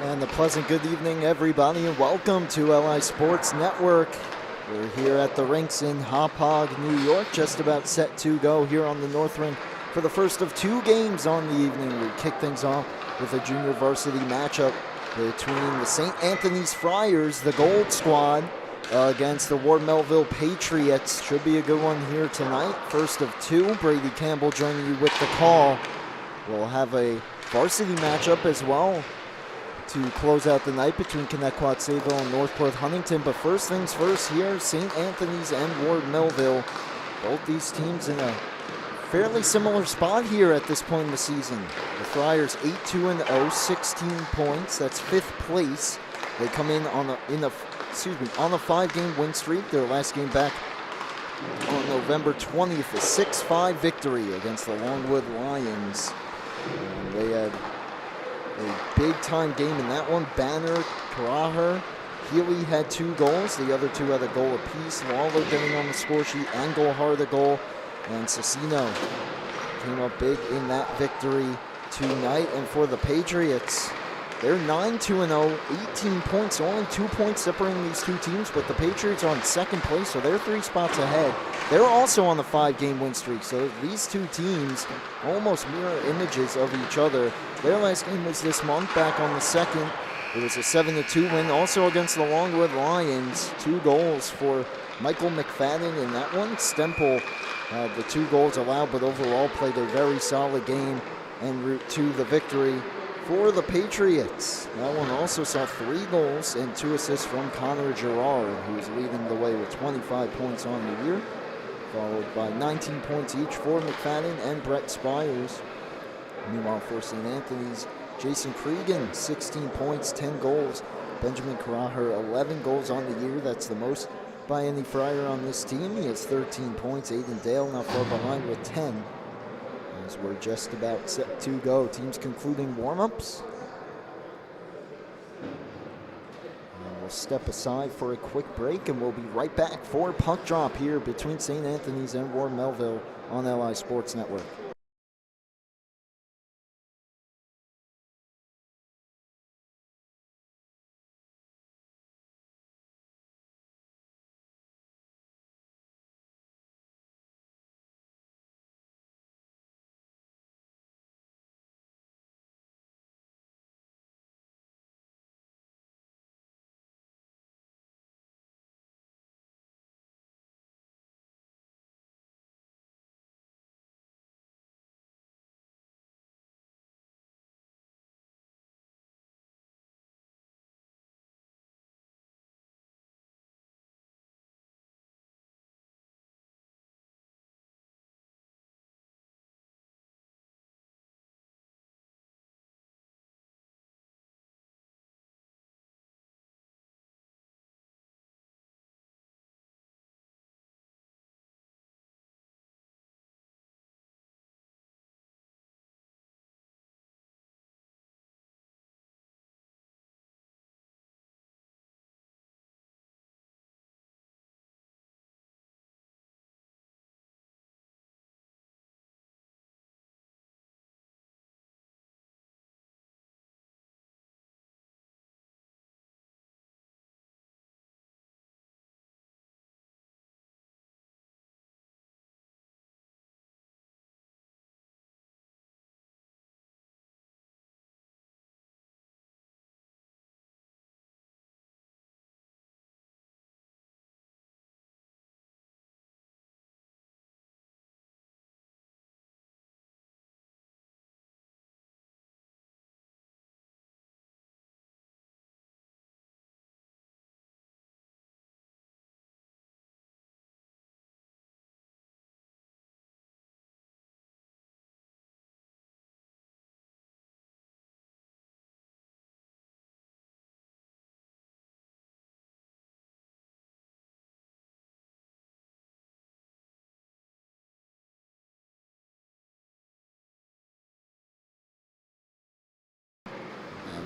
And a pleasant good evening, everybody, and welcome to LI Sports Network. We're here at the rinks in Hauppauge, New York, just about set to go here on the North Rink for the first of two games on the evening. We kick things off with a junior varsity matchup between the St. Anthony's Friars, the Gold Squad, against the Ward Melville Patriots. Should be a good one here tonight. First of two. Brady Campbell joining you with the call. We'll have a varsity matchup as well to close out the night between Connecticut Sayville and Northport Huntington. But first things first here, St. Anthony's and Ward Melville. Both these teams in a fairly similar spot here at this point in the season. The Friars 8-2-0, 16 points. That's fifth place. They come in on a 5-game win streak. Their last game back on November 20th, a 6-5 victory against the Longwood Lions. And they had a big-time game in that one. Banner, Karaher, Healy had 2 goals. The other 2 had a goal apiece. Lawler getting on the score sheet, and Gohar the goal. And Cicino came up big in that victory tonight. And for the Patriots, they're 9-2-0, 18 points. Only 2 points separating these two teams, but the Patriots are in second place, so they're 3 spots ahead. They're also on the 5-game win streak, so these two teams almost mirror images of each other. Their last game was this month, back on the 2nd. It was a 7-2 win, also against the Longwood Lions. 2 goals for Michael McFadden in that one. Stempel had the 2 goals allowed, but overall played a very solid game en route to the victory for the Patriots. That one also saw 3 goals and 2 assists from Connor Gerard, who's leading the way with 25 points on the year, followed by 19 points each for McFadden and Brett Spires. Meanwhile, for St. Anthony's, Jason Cregan, 16 points, 10 goals. Benjamin Karaher, 11 goals on the year. That's the most by any Friar on this team. He has 13 points. Aiden Dale not far behind with 10. As we're just about set to go. Teams concluding warm-ups. We'll step aside for a quick break, and we'll be right back for puck drop here between St. Anthony's and Ward Melville on LI Sports Network.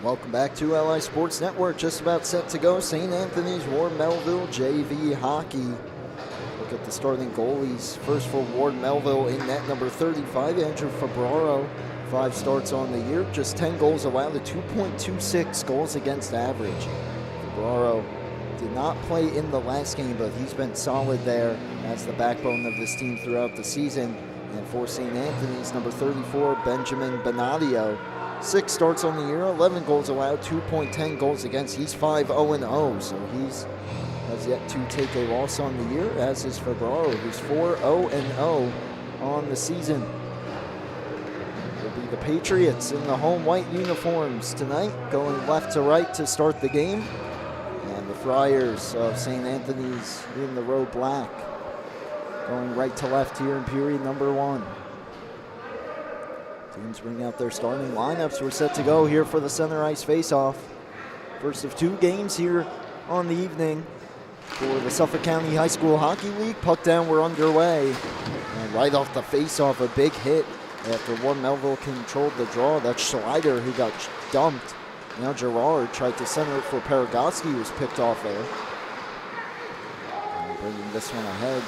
Welcome back to LI Sports Network. Just about set to go. St. Anthony's, Ward Melville JV hockey. Look at the starting goalies. First for Ward Melville in net number 35, Andrew Fabraro. 5 starts on the year, just 10 goals allowed, a 2.26 goals against average. Ferraro did not play in the last game, but he's been solid there as the backbone of this team throughout the season. And for St. Anthony's, number 34, Benjamin Benadio, 6 starts on the year, 11 goals allowed, 2.10 goals against. He's 5-0-0, so he's has yet to take a loss on the year, as is Ferraro, who's 4-0-0 on the season. It'll be the Patriots in the home white uniforms tonight, going left to right to start the game. And the Friars of St. Anthony's in the road black, going right to left here in period number 1. Teams bring out their starting lineups. We're set to go here for the center ice face-off. First of 2 games here on the evening for the Suffolk County High School Hockey League. Puck down, we're underway. And right off the face-off, a big hit after Melville controlled the draw. That's Schleider who got dumped. Now Gerard tried to center it for Paragoski, who was picked off there. And bringing this one ahead,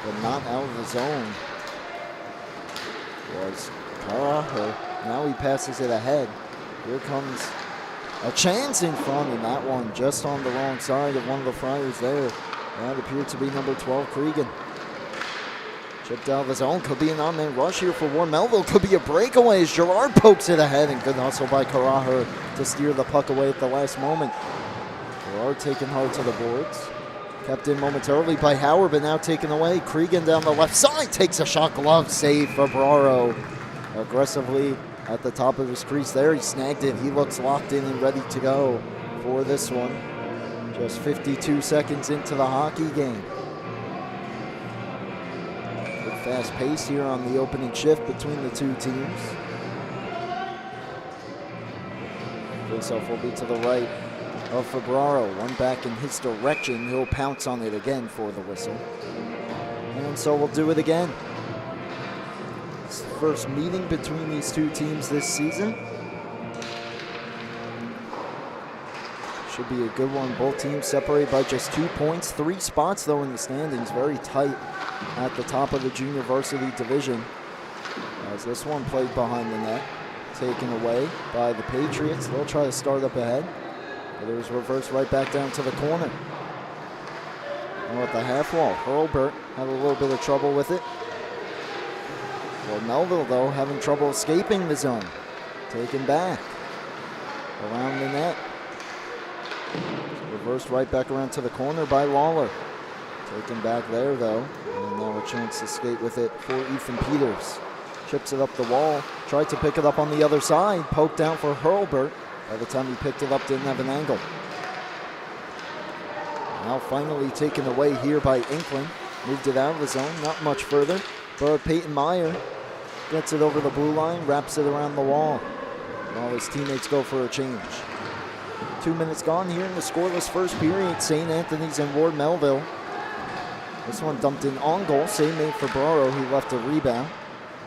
but not out of the zone, was Karaho. Now he passes it ahead. Here comes a chance in front, and that one just on the wrong side of one of the Friars there. That appeared to be number 12, Cregan. Chipped out of the zone. Could be an on-man rush here for Melville. Could be a breakaway as Gerard pokes it ahead, and good hustle by Karaho to steer the puck away at the last moment. Gerard taken hard to the boards. Kept in momentarily by Howard, but now taken away. Cregan down the left side takes a shot glove save for Ferraro. Aggressively at the top of his crease there. He snagged it. He looks locked in and ready to go for this one. Just 52 seconds into the hockey game. Good fast pace here on the opening shift between the 2 teams. Faceoff will be to the right of Ferraro. One back in his direction. He'll pounce on it again for the whistle. And so we'll do it again. It's the first meeting between these 2 teams this season. Should be a good one. Both teams separated by just 2 points. 3 spots, though, in the standings. Very tight at the top of the junior varsity division. As this one played behind the net. Taken away by the Patriots. They'll try to start up ahead. But it was reversed right back down to the corner. And at the half wall, Hurlbert had a little bit of trouble with it. Well, Melville, though, having trouble escaping the zone. Taken back around the net. Reversed right back around to the corner by Lawler. Taken back there, though. And now a chance to skate with it for Ethan Peters. Chips it up the wall. Tried to pick it up on the other side. Poked down for Hurlbert. By the time he picked it up, didn't have an angle. Now finally taken away here by Inkling. Moved it out of the zone, not much further. But Peyton Meyer gets it over the blue line, wraps it around the wall. While his teammates go for a change. 2 minutes gone here in the scoreless first period. St. Anthony's and Ward Melville. This one dumped in on goal. Save made for Ferraro, who left a rebound.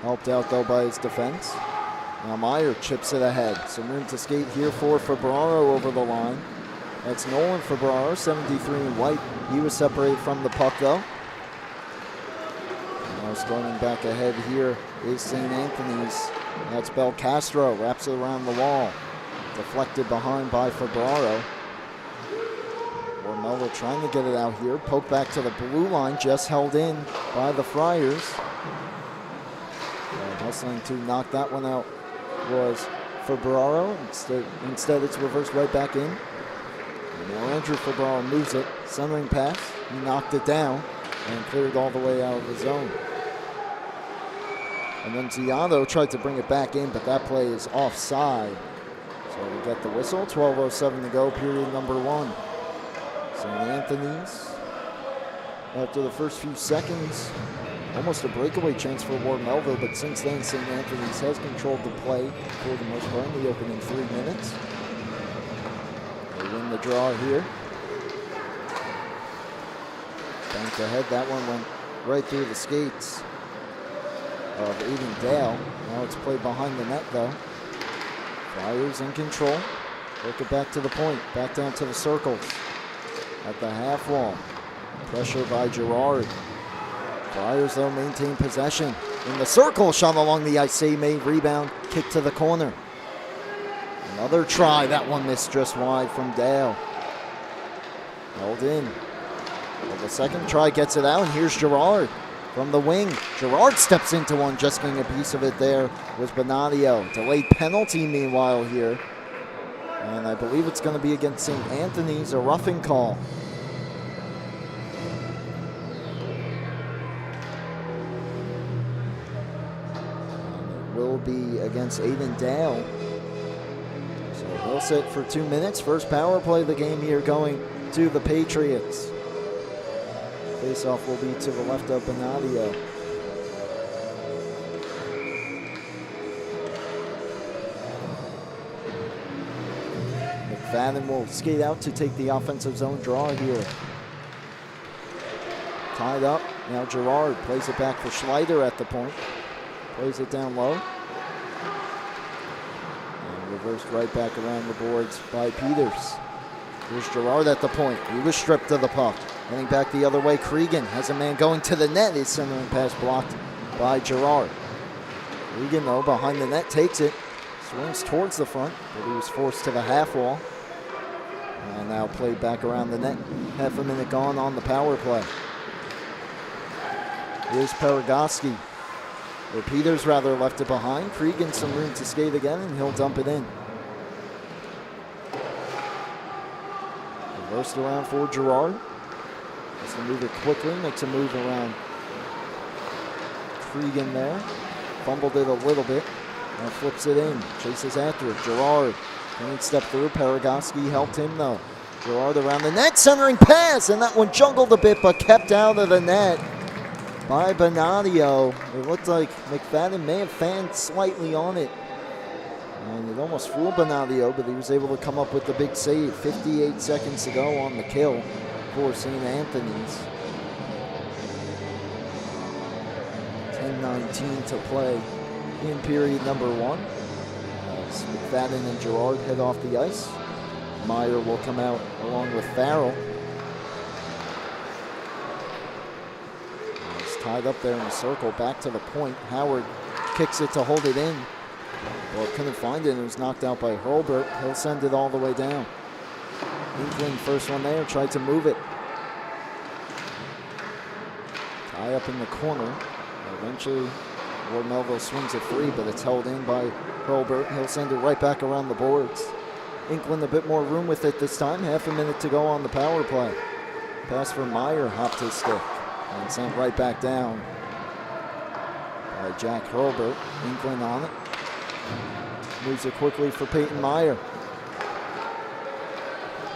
Helped out, though, by his defense. Now Meyer chips it ahead. Some room to skate here for Ferraro over the line. That's Nolan Ferraro, 73 in white. He was separated from the puck, though. Now storming back ahead here is St. Anthony's. That's Belcastro. Wraps it around the wall. Deflected behind by Ferraro. Melville trying to get it out here. Poke back to the blue line. Just held in by the Friars. Hustling to knock that one out was Ferraro. Instead, it's reversed right back in. And now Andrew Ferraro moves it. Centering pass. He knocked it down and cleared all the way out of the zone. And then Ziano tried to bring it back in, but that play is offside. So we get the whistle. 12:07 to go, period number 1. St. Anthony's, after the first few seconds, almost a breakaway chance for Ward Melville, but since then, St. Anthony's has controlled the play for the most part in the opening 3 minutes. They win the draw here. Banked ahead, that one went right through the skates of Aiden Dale. Now it's played behind the net, though. Friars in control. Work it back to the point, back down to the circles. At the half wall. Pressure by Gerard. Friars, though, maintain possession. in the circle, shot along the ice, save made, rebound, kick to the corner. Another try, that one missed just wide from Dale. Held in. Well, the second try gets it out, and here's Gerard from the wing. Gerard steps into one, just getting a piece of it there was Bonadio. Delayed penalty meanwhile here. And I believe it's going to be against St. Anthony's, a roughing call. And it will be against Aiden Dale. So he'll sit for 2 minutes. First power play of the game here going to the Patriots. Face-off will be to the left of Bonadio. McFadden will skate out to take the offensive zone draw here. Tied up. Now Gerard plays it back for Schleider at the point. Plays it down low. And reversed right back around the boards by Peters. Here's Gerard at the point. He was stripped of the puck. Heading back the other way, Cregan has a man going to the net. His centering pass blocked by Gerard. Cregan, though, behind the net, takes it. Swings towards the front, but he was forced to the half wall. And now played back around the net. Half a minute gone on the power play. Here's Paragoski. Or Peters rather left it behind. Cregan some room to skate again, and he'll dump it in. Reversed around for Gerard. Has to move it quickly, makes a move around Cregan there. Fumbled it a little bit. Now flips it in, chases after it. Gerard can't step through. Paragoski helped him though. Gerard around the net, centering pass, and that one juggled a bit but kept out of the net by Bonadio. It looked like McFadden may have fanned slightly on it. And it almost fooled Bonadio, but he was able to come up with the big save. 58 seconds to go on the kill for St. Anthony's. 10:19 to play in period number one. As McFadden and Gerard head off the ice. Meyer will come out along with Farrell. He's tied up there in the circle, back to the point. Howard kicks it to hold it in. Well, couldn't find it, and it was knocked out by Hurlbert. He'll send it all the way down. Inkling, first one there, tried to move it. Tie up in the corner. Eventually, Ward Melville swings it free, but it's held in by Hurlbert. He'll send it right back around the boards. Inkling a bit more room with it this time. Half a minute to go on the power play. Pass for Meyer, hopped his stick, and sent right back down by Jack Hurlbert. Inkling on it. Moves it quickly for Peyton Meyer.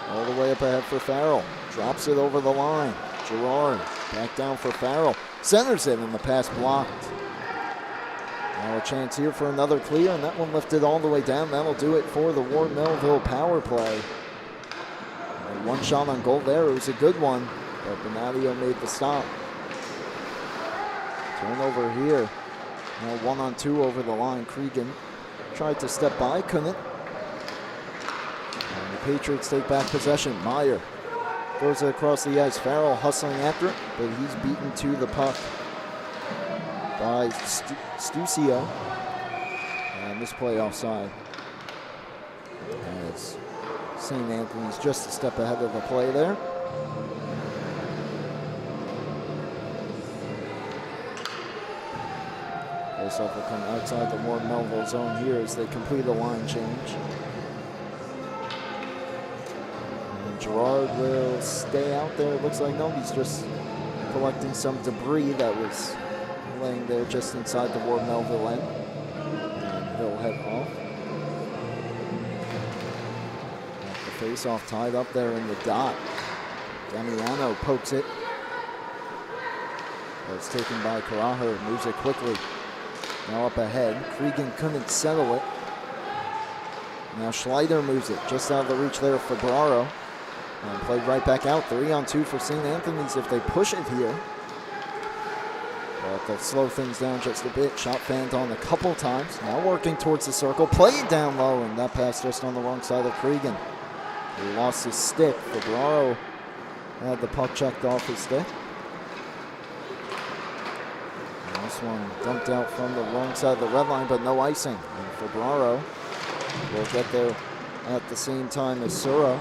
All the way up ahead for Farrell. Drops it over the line. Gerard back down for Farrell. Centers it, and the pass blocked. Now a chance here for another clear, and that one lifted all the way down. That'll do it for the Ward Melville power play. And one shot on goal there. It was a good one, but Bonadio made the stop. Turnover here. Now 1-on-2 over the line. Cregan tried to step by, couldn't. And the Patriots take back possession. Meyer throws it across the ice. Farrell hustling after it, but he's beaten to the puck by Stucio. And this play offside. As St. Anthony's just a step ahead of the play there. Faceoff will come outside the Ward Melville zone here as they complete a line change. And Gerard will stay out there. It looks like no, he's just collecting some debris that was laying there just inside the Ward Melville end. And he'll head off. The faceoff tied up there in the dot. Damiano pokes it. It's taken by Carajo, moves it quickly. Now up ahead. Cregan couldn't settle it. Now Schleider moves it just out of the reach there for Ferraro. And played right back out. 3-on-2 for St. Anthony's if they push it here. But they'll slow things down just a bit. Shot fanned on a couple times. Now working towards the circle. Played down low, and that pass just on the wrong side of Cregan. He lost his stick. Ferraro had the puck checked off his stick. This one dumped out from the wrong side of the red line, but no icing. And Febraro will get there at the same time as Suro.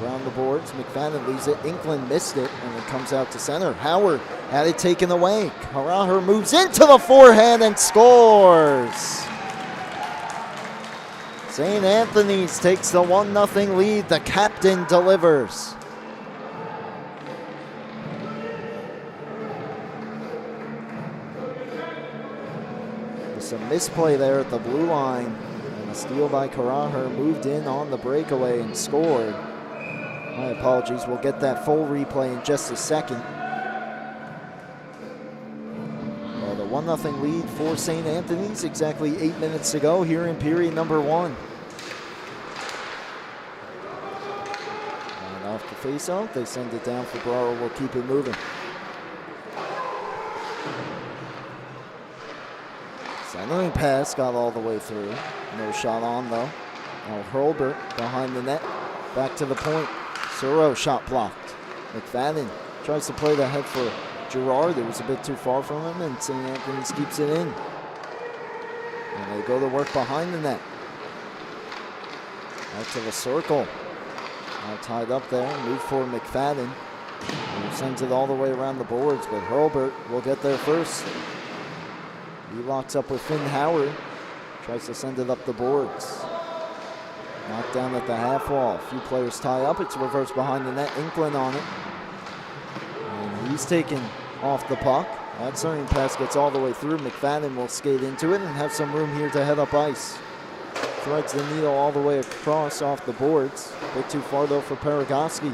Around the boards, McFadden leaves it. Inkland missed it, and it comes out to center. Howard had it taken away. Karaher moves into the forehand and scores. St. Anthony's takes the 1-0 lead. The captain delivers. There's a misplay there at the blue line, and a steal by Karaher moved in on the breakaway and scored. My apologies, we'll get that full replay in just a second. Well, the 1-0 lead for St. Anthony's exactly 8 minutes to go here in period number 1. And off the face-off, they send it down. Febraro will keep it moving. Centering pass got all the way through. No shot on though. Now Hurlbert behind the net, back to the point. Suro shot blocked. McFadden tries to play the head for Girard. It was a bit too far from him, and St. Anthony's keeps it in. And they go to work behind the net. Out to the circle. Now tied up there. Move for McFadden. He sends it all the way around the boards, but Hurlbert will get there first. He locks up with Finn Howard. Tries to send it up the boards. Knocked down at the half wall. A few players tie up. It's reversed behind the net. Inkland on it. And he's taken off the puck. That centering pass gets all the way through. McFadden will skate into it and have some room here to head up ice. Threads the needle all the way across off the boards. A bit too far though for Paragoski.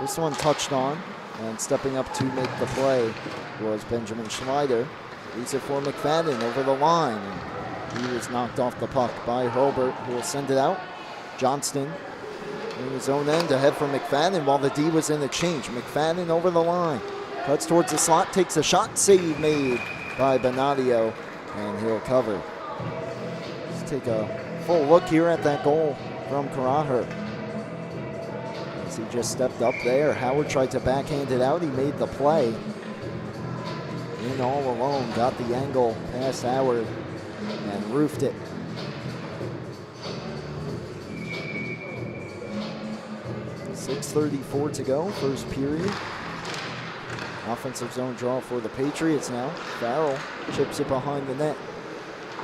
This one touched on. And stepping up to make the play was Benjamin Schneider. Leads it for McFadden over the line. And he was knocked off the puck by Hurlbert, who will send it out. Johnston in his own end ahead for McFadden while the D was in the change. McFadden over the line. Cuts towards the slot, takes a shot, save made by Benadio, and he'll cover. Let's take a full look here at that goal from Karaher. As he just stepped up there. Howard tried to backhand it out. He made the play. In all alone, got the angle past Howard and roofed it. .6:34 to go, first period. Offensive zone draw for the Patriots now. Farrell chips it behind the net.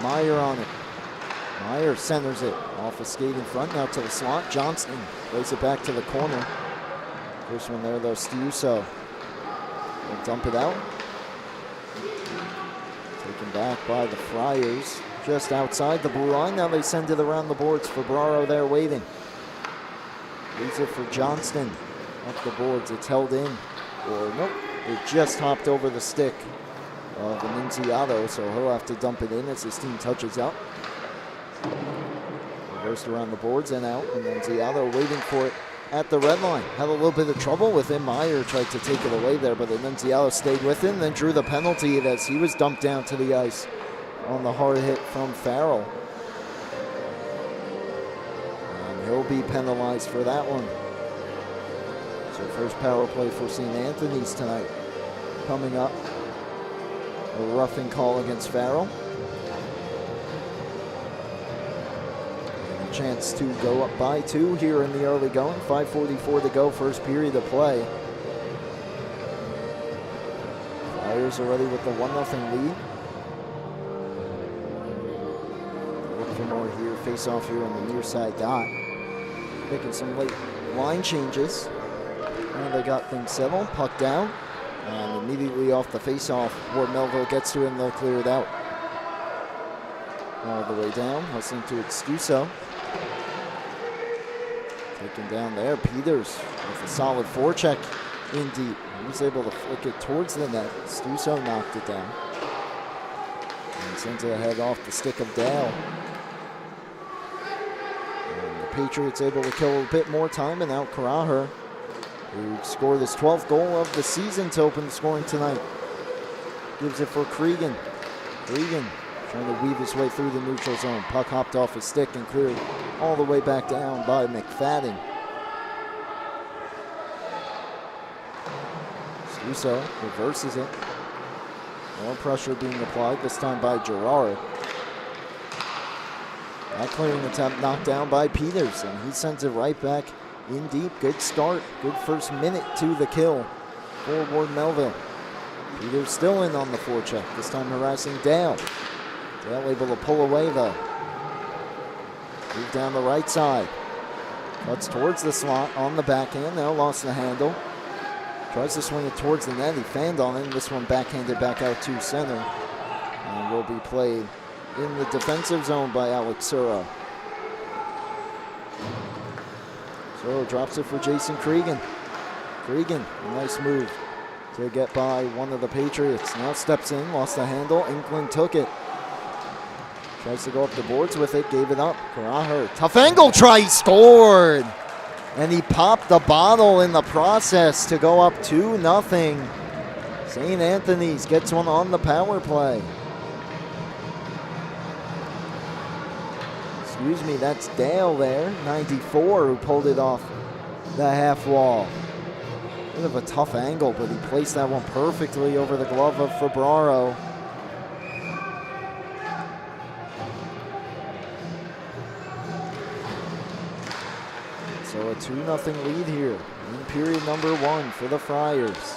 Meyer on it. Meyer centers it off a skate in front, now to the slot. Johnston plays it back to the corner. First one there though, Stiuso will dump it out. Taken back by the Friars just outside the blue line. Now they send it around the boards. Febraro there waiting. Leaves it for Johnston up the boards. It's held in. Or nope, it just hopped over the stick of Annunziato, so he'll have to dump it in as his team touches up. Reversed around the boards and out. Annunziato waiting for it at the red line. Had a little bit of trouble with him. Meyer tried to take it away there, but Annunziato stayed with him, then drew the penalty as he was dumped down to the ice on the hard hit from Farrell. He'll be penalized for that one. So first power play for St. Anthony's tonight. Coming up, a roughing call against Farrell. And a chance to go up by 2 here in the early going. 5:44 to go, first period of play. Flyers already with the 1-0 lead. Look for more here. Face off here on the near side dot. Making some late line changes. And they got things settled. Puck down. And immediately off the face-off, where Melville gets to him, they'll clear it out. All the way down. Hustling to Stuso. Taken down there. Peters with a solid forecheck in deep. He was able to flick it towards the net. Stuso knocked it down. And sends it ahead off the stick of Dale. Patriots able to kill a bit more time, and now Karaher, who scored his 12th goal of the season to open the scoring tonight, gives it for Cregan. Cregan trying to weave his way through the neutral zone. Puck hopped off his stick and cleared all the way back down by McFadden. Stuso reverses it. More pressure being applied, this time by Gerard. That clearing attempt knocked down by Peters, and he sends it right back in deep. Good start, good first minute to the kill for Ward Melville. Peters still in on the forecheck, this time harassing Dale. Dale able to pull away though. Move down the right side. Cuts towards the slot on the backhand, now lost the handle. Tries to swing it towards the net, he fanned on it, this one backhanded back out to center. And will be played in the defensive zone by Alex Suro. Suro drops it for Jason Cregan. Cregan, a nice move to get by one of the Patriots. Now steps in, lost the handle, Inkling took it. Tries to go up the boards with it, gave it up. Karaher, tough angle try, he scored! And he popped the bottle in the process to go up 2-0. St. Anthony's gets one on the power play. Excuse me, that's Dale there, 94, who pulled it off the half wall. Bit of a tough angle, but he placed that one perfectly over the glove of Febraro. So a 2-0 lead here in period number 1 for the Friars.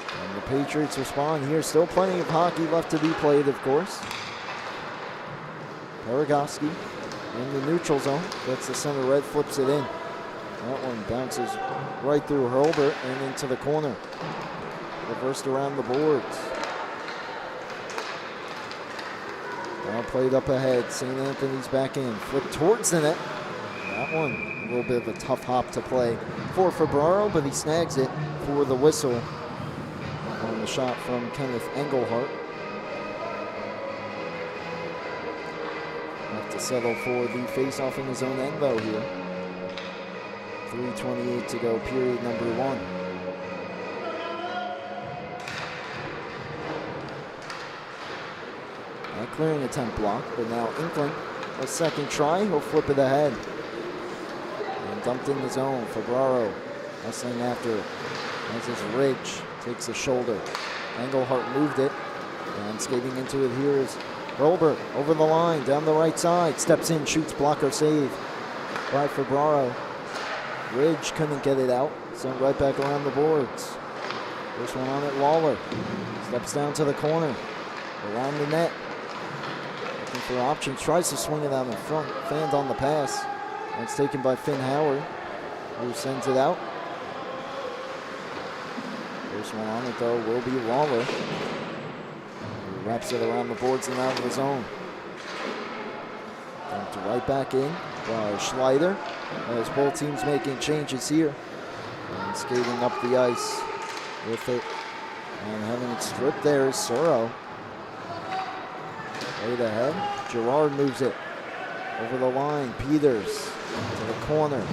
And the Patriots respond here. Still plenty of hockey left to be played, of course. Paragoski in the neutral zone. Gets the center red, flips it in. That one bounces right through Hurlbert and into the corner. Reversed around the boards. Now played up ahead. St. Anthony's back in. Flip towards the net. That one, a little bit of a tough hop to play for Febraro, but he snags it for the whistle on the shot from Kenneth Engelhart. Have to settle for the face-off in his own end, though, here. 3:28 to go, period number 1. That clearing attempt blocked, but now Inkling, a second try, he'll flip it ahead. And dumped in the zone. Febraro hustling after it. As his ridge takes the shoulder. Engelhart moved it, and skating into it here is Hurlbert over the line, down the right side, steps in, shoots, blocker save by Febraro. Ridge couldn't get it out, sent right back around the boards. First one on it, Lawler. Steps down to the corner, around the net. Looking for options, tries to swing it out in front, fanned on the pass. And it's taken by Finn Howard, who sends it out. First one on it, though, will be Lawler. He wraps it around the boards and out of the zone. Dumped right back in by Schleider, as both teams making changes here. And skating up the ice with it. And having it stripped there is Suro. Right ahead. Gerard moves it over the line. Peters to the corner.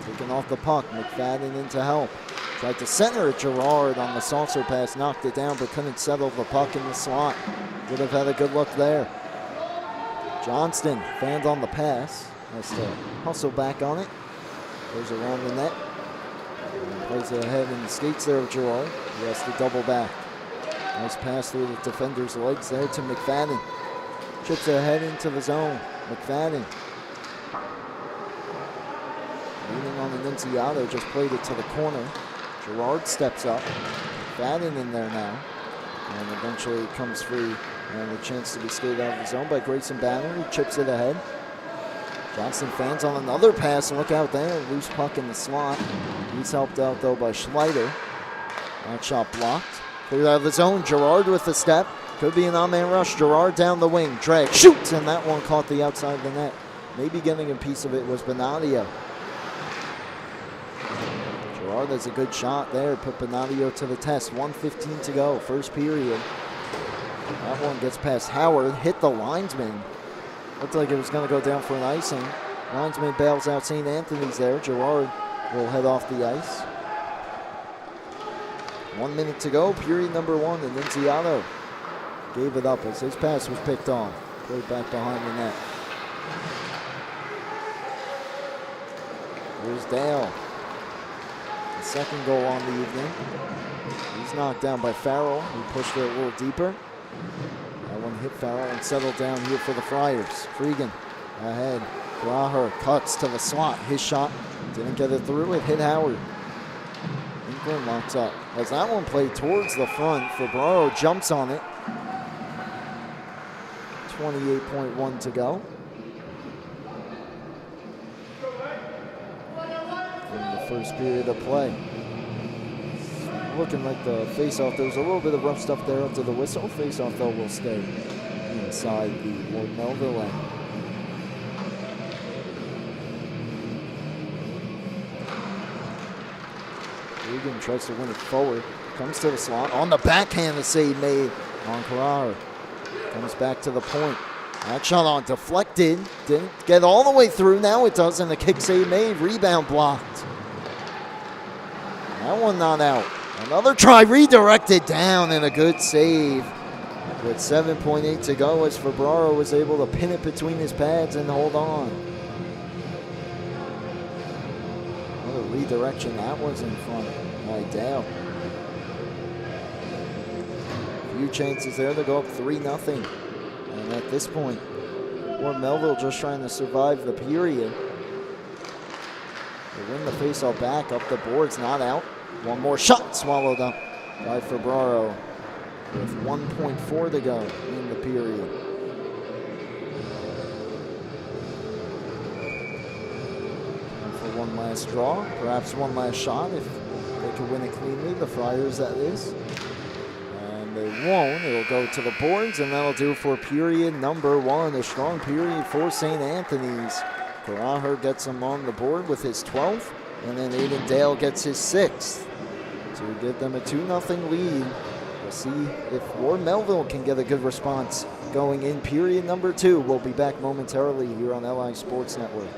Taking off the puck. McFadden in to help. Tried to center it. Gerard on the saucer pass. Knocked it down but couldn't settle the puck in the slot. Would have had a good look there. Johnston fanned on the pass. Has to hustle back on it. Goes around the net. And plays it ahead and skates there with Gerard. He has to double back. Nice pass through the defender's legs there to McFadden. Chips it ahead into the zone. McFadden. Leaning on the Nunziato, just played it to the corner. Gerard steps up. McFadden in there now. And eventually it comes free. And a chance to be skated out of the zone by Grayson Banner. He chips it ahead. Johnston fans on another pass. Look out there. Loose puck in the slot. He's helped out though by Schleider. That shot blocked. Cleared out of the zone. Gerard with the step. Could be an on-man rush. Gerard down the wing. Drag. Shoots. And that one caught the outside of the net. Maybe getting a piece of it was Benadio. Gerard has a good shot there. Put Benadio to the test. 1:15 to go. First period. That one gets past Howard. Hit the linesman. Looked like it was going to go down for an icing. Linesman bails out St. Anthony's there. Gerard will head off the ice. 1 minute to go. Period number 1. And Nunziato gave it up as his pass was picked off. Played back behind the net. Here's Dale. second goal on the evening. He's knocked down by Farrell, who pushed it a little deeper. That one hit Farrell and settled down here for the Friars. Freegan ahead. Graher cuts to the slot. His shot didn't get it through. It hit Howard. England locks up. As that one played towards the front, Fabraro jumps on it. 28.1 to go. In the first period of play. Looking like the face-off. There was a little bit of rough stuff there up to the whistle. Face-off, though, will stay inside the Ward Melville end. Regan tries to win it forward. Comes to the slot. On the backhand, the save made on Carrara. Comes back to the point. That shot on deflected. Didn't get all the way through. Now it does, and the kick save made. Rebound blocked. That one not out. Another try redirected down, and a good save. With 7.8 to go as Fabraro was able to pin it between his pads and hold on. Another redirection. That was in front by Dale. Few chances there to go up 3-0. And at this point, Ward Melville just trying to survive the period. They win the faceoff back up the boards, not out. One more shot swallowed up by Fabraro with 1.4 to go in the period. And for one last draw, perhaps one last shot if they could win it cleanly, the Friars that is. They won't. It'll go to the boards, and that'll do for period number one. A strong period for St. Anthony's. Carrara gets him on the board with his 12th, and then Aiden Dale gets his 6th to give them a 2-0 lead. We'll see if Ward Melville can get a good response going in period number two. We'll be back momentarily here on LI Sports Network.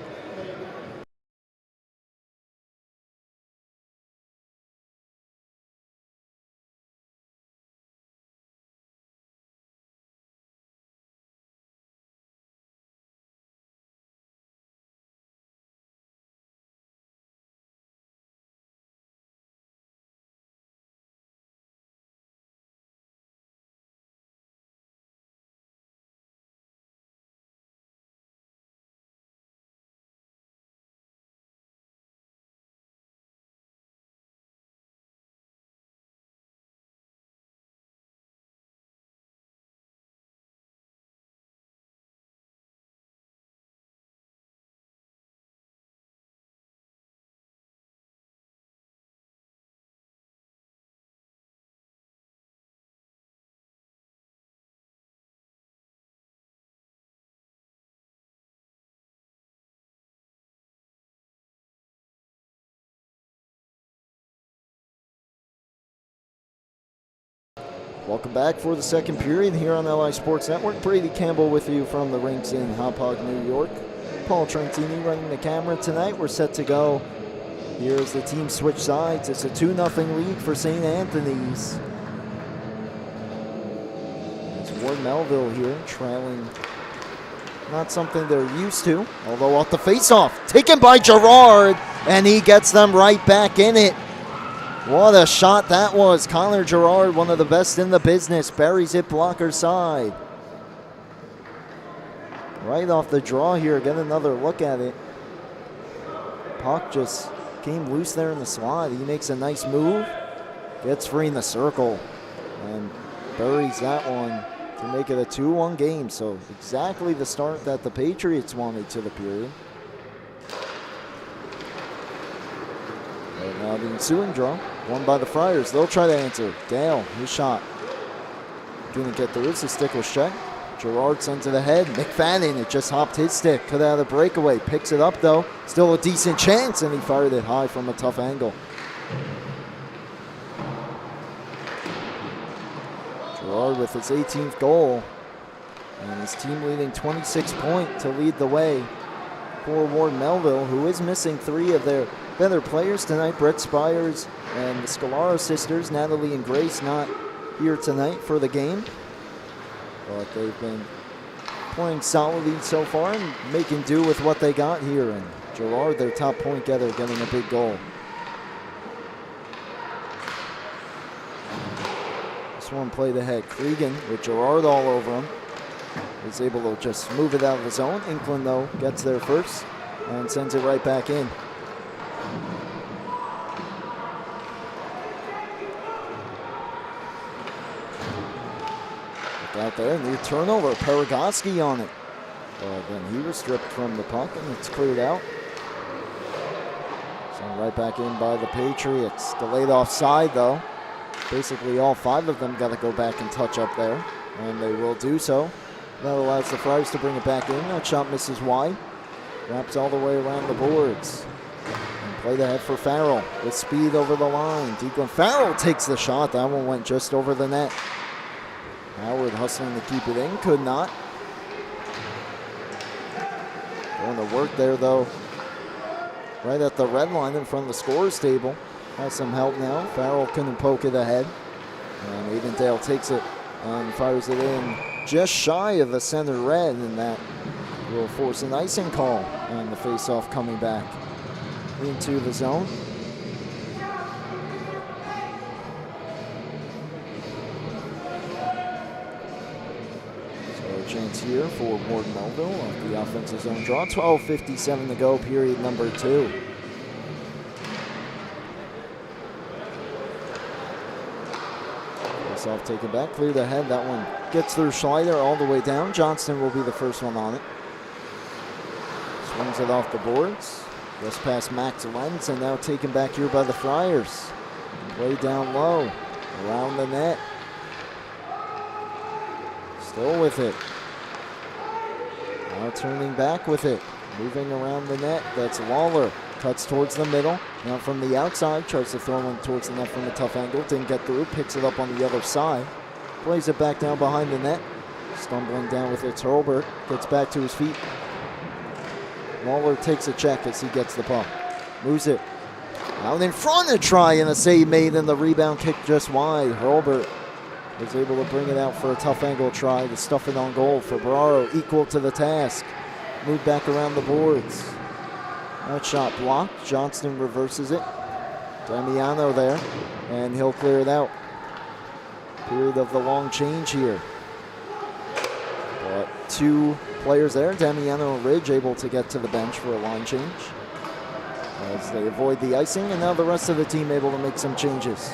Welcome back for the second period here on LI Sports Network. Brady Campbell with you from the rinks in Hauppauge, New York. Paul Trentini running the camera tonight. We're set to go. Here as the team switch sides. It's a 2-0 lead for St. Anthony's. It's Ward Melville here trailing. Not something they're used to, although off the face-off. Taken by Gerard, and he gets them right back in it. What a shot that was. Connor Gerard, one of the best in the business, buries it blocker side. Right off the draw here, get another look at it. Puck just came loose there in the slot. He makes a nice move, gets free in the circle, and buries that one to make it a 2-1 game. So exactly the start that the Patriots wanted to the period. Right now the ensuing draw, won by the Friars. They'll try to answer. Dale, his shot. Didn't get through. It's a stickless check. Gerard sends it ahead. McFadden, it just hopped his stick. Cut out of the breakaway. Picks it up, though. Still a decent chance, and he fired it high from a tough angle. Gerard with his 18th goal. And his team leading 26 points to lead the way for Ward Melville, who is missing 3 of their better players tonight. Brett Spires and the Scalaro sisters, Natalie and Grace, not here tonight for the game. But they've been playing solidly so far and making do with what they got here. And Gerard, their top point getter, getting a big goal. This one played ahead. Cregan with Gerard all over him. Is able to just move it out of the zone. Inkland, though, gets there first and sends it right back in. Look out there, new turnover. Paragoski on it. Then he was stripped from the puck, and it's cleared out. Sent right back in by the Patriots. Delayed offside, though. Basically, all 5 of them got to go back and touch up there, and they will do so. That allows the Friars to bring it back in. That shot misses wide. Wraps all the way around the boards. And played ahead for Farrell with speed over the line. Declan Farrell takes the shot. That one went just over the net. Howard hustling to keep it in. Could not. Going to work there, though. Right at the red line in front of the scorer's table. Has some help now. Farrell couldn't poke it ahead. And Avondale takes it and fires it in just shy of the center red, and that will force an icing call. And the faceoff coming back into the zone. So a chance here for Ward Melville off the offensive zone draw. 12:57 to go, period number 2. Off, take it back, clear the head. That one gets through Schleider all the way down. Johnston will be the first one on it. Swings it off the boards. Just past Max Lenz, and now taken back here by the Friars. Way down low, around the net. Still with it. Now turning back with it. Moving around the net. That's Lawler. Cuts towards the middle. Now from the outside, tries to throw one towards the net from a tough angle. Didn't get through. Picks it up on the other side. Plays it back down behind the net. Stumbling down with it, Hurlbert. Gets back to his feet. Lawler takes a check as he gets the puck. Moves it out in front, a try and a save made, and the rebound kick just wide. Hurlbert was able to bring it out for a tough angle try to stuff it on goal for Bararo. Equal to the task. Move back around the boards. That shot blocked. Johnston reverses it. Damiano there, and he'll clear it out. Period of the long change here. But 2 players there, Damiano and Ridge, able to get to the bench for a line change as they avoid the icing, and now the rest of the team able to make some changes.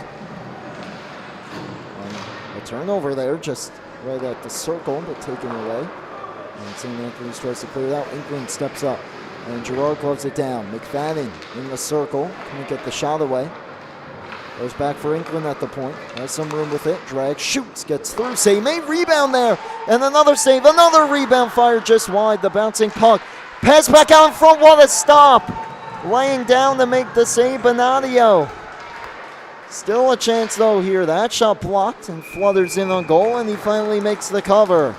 And a turnover there, just right at the circle, but taken away. And St. Anthony's tries to clear it out. Inkland steps up. And Gerard gloves it down. McFadden in the circle. Can't get the shot away. Goes back for Inkland at the point. Has some room with it. Drag, shoots, gets through. Save made. Rebound there. And another save. Another rebound fired just wide. The bouncing puck. Pass back out in front. What a stop. Laying down to make the save, Bonadio. Still a chance though here. That shot blocked and flutters in on goal. And he finally makes the cover.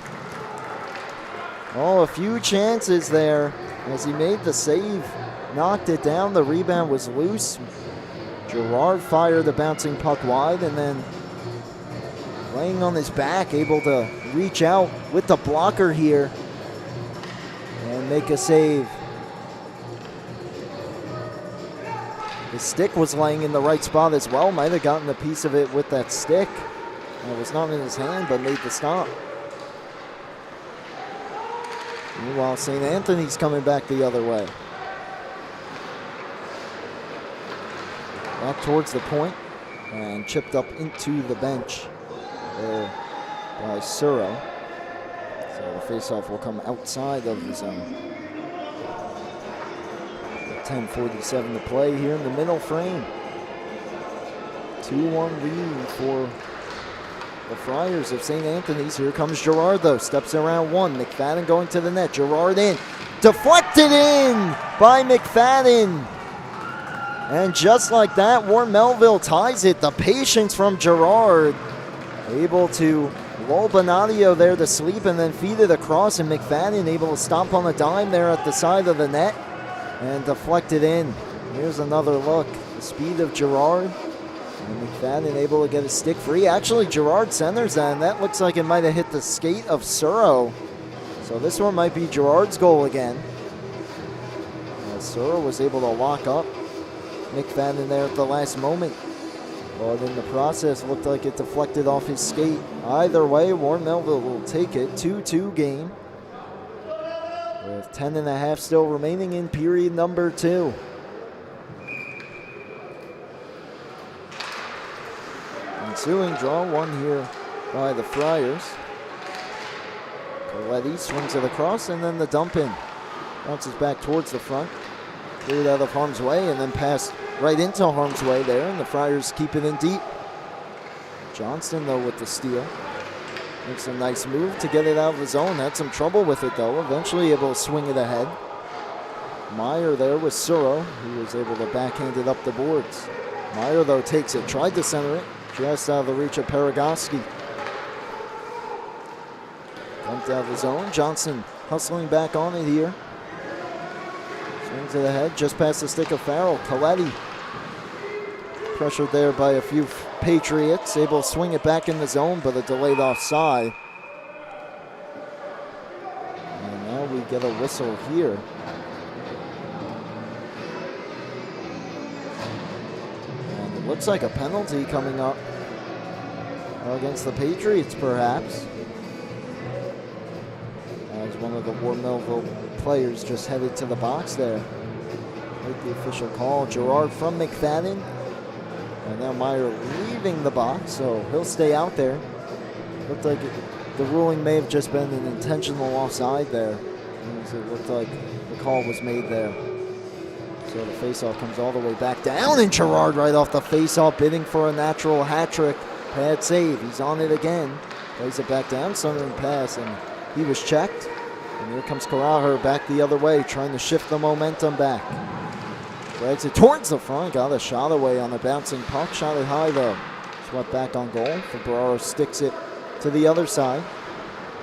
Oh, a few chances there. As he made the save, knocked it down, the rebound was loose. Gerard fired the bouncing puck wide, and then laying on his back, able to reach out with the blocker here and make a save. His stick was laying in the right spot as well. Might have gotten a piece of it with that stick. It was not in his hand, but made the stop. Meanwhile, St. Anthony's coming back the other way. Back towards the point and chipped up into the bench there by Suro. So the faceoff will come outside of the zone. 10:47 to play here in the middle frame. 2-1 lead for the Friars of St. Anthony's. Here comes Gerard, though. Steps around one. McFadden going to the net. Gerard in. Deflected in by McFadden. And just like that, Warren Melville ties it. The patience from Gerard. Able to lull Bonadio there to sleep and then feed it across. And McFadden able to stomp on a dime there at the side of the net and deflect it in. Here's another look. The speed of Gerard. And McFadden able to get his stick free. Actually, Gerard centers that, and that looks like it might have hit the skate of Suro. So this one might be Gerard's goal again. Suro was able to lock up McFadden there at the last moment. But in the process, looked like it deflected off his skate. Either way, Melville will take it. 2-2 game. With 10.5 still remaining in period number 2. Ensuing draw 1 here by the Friars. Coletti swings it across and then the dump in. Bounces back towards the front. Cleared out of harm's way and then passed right into harm's way there, and the Friars keep it in deep. Johnston, though, with the steal. Makes a nice move to get it out of the zone. Had some trouble with it, though. Eventually able to swing it ahead. Meyer there with Suro, who was able to backhand it up the boards. Meyer, though, takes it. Tried to center it. Just out of the reach of Paragoski. Dumped out of the zone. Johnson hustling back on it here. Swings it ahead, just past the stick of Farrell. Coletti pressured there by a few Patriots. Able to swing it back in the zone, but a delayed offside. And now we get a whistle here. And it looks like a penalty coming up against the Patriots, perhaps. As one of the Melville players just headed to the box there. Make the official call. Gerard from McFadden. And now Meyer leaving the box, so he'll stay out there. Looked like the ruling may have just been an intentional offside there. It looked like the call was made there. So the faceoff comes all the way back down, and Gerard right off the faceoff, bidding for a natural hat trick. Pad save. He's on it again. Plays it back down, centering pass, and he was checked. And here comes Karaher back the other way, trying to shift the momentum back. Drags it towards the front, got a shot away on the bouncing puck. Shot it high though. Swept back on goal. Ferraro sticks it to the other side.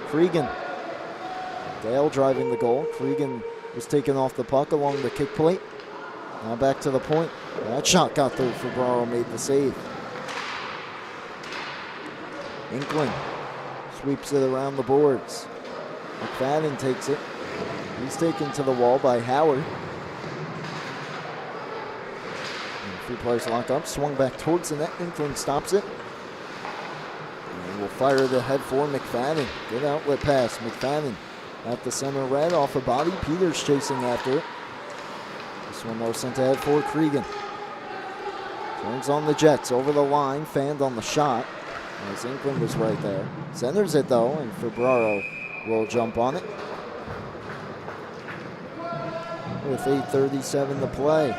Cregan. Dale driving the goal. Cregan was taken off the puck along the kick plate. Now back to the point. That shot got through. Ferraro made the save. Inkling sweeps it around the boards. McFadden takes it. He's taken to the wall by Howard. And a few players lock up. Swung back towards the net. Inkling stops it. And will fire it ahead for McFadden. Good outlet pass. McFadden at the center red off a body. Peters chasing after it. This one though sent ahead for Cregan. Turns on the Jets over the line. Fanned on the shot. As Inkling was right there. Centers it though, and Ferraro will jump on it. With 8:37 to play.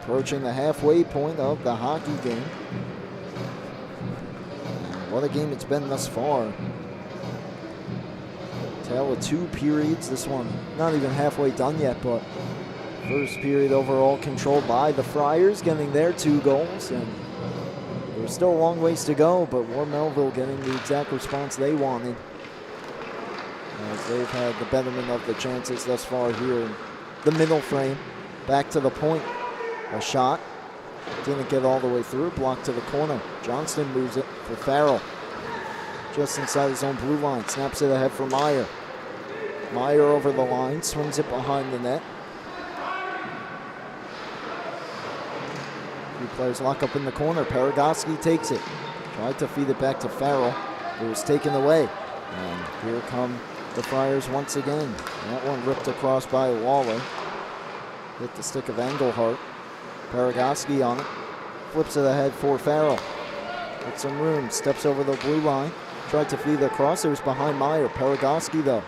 Approaching the halfway point of the hockey game. And what a game it's been thus far. Tale of 2 periods. This one not even halfway done yet, but first period overall controlled by the Friars, getting their 2 goals. And there's still a long ways to go, but Melville getting the exact response they wanted. As they've had the betterment of the chances thus far here in the middle frame. Back to the point. A shot. Didn't get all the way through. Blocked to the corner. Johnston moves it for Farrell. Just inside his own blue line. Snaps it ahead for Meyer. Meyer over the line. Swings it behind the net. Few players lock up in the corner. Paragoski takes it. Tried to feed it back to Farrell. It was taken away. And here come the Friars once again. That one ripped across by Waller. Hit the stick of Engelhart. Paragoski on it. Flips it ahead for Farrell. Gets some room. Steps over the blue line. Tried to feed it across. It was behind Meyer. Paragoski, though,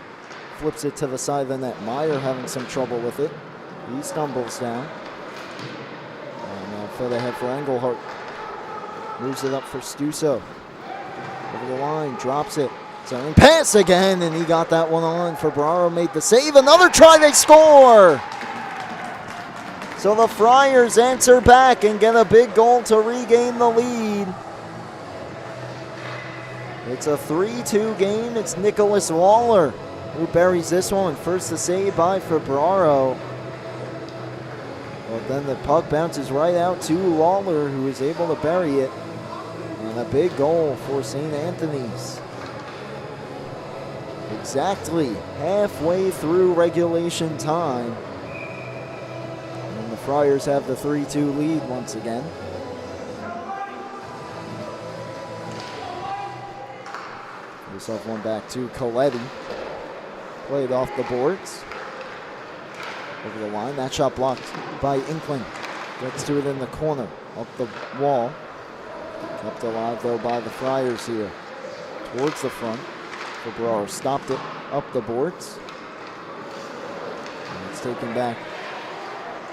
flips it to the side of the net. Meyer having some trouble with it. He stumbles down. And now fed ahead for Engelhart. Moves it up for Stuso. Over the line. Drops it. Sending pass again, and he got that one on. Ferraro made the save. Another try, they score! So the Friars answer back and get a big goal to regain the lead. It's a 3-2 game. It's Nicholas Waller who buries this one. First the save by Ferraro. But then the puck bounces right out to Waller, who is able to bury it. And a big goal for St. Anthony's. Exactly halfway through regulation time. And the Friars have the 3-2 lead once again. himself one back to Coletti. Played off the boards. Over the line. That shot blocked by Inkling. Gets to it in the corner. Up the wall. Kept alive though by the Friars here. Towards the front. Febraro stopped it up the boards. And it's taken back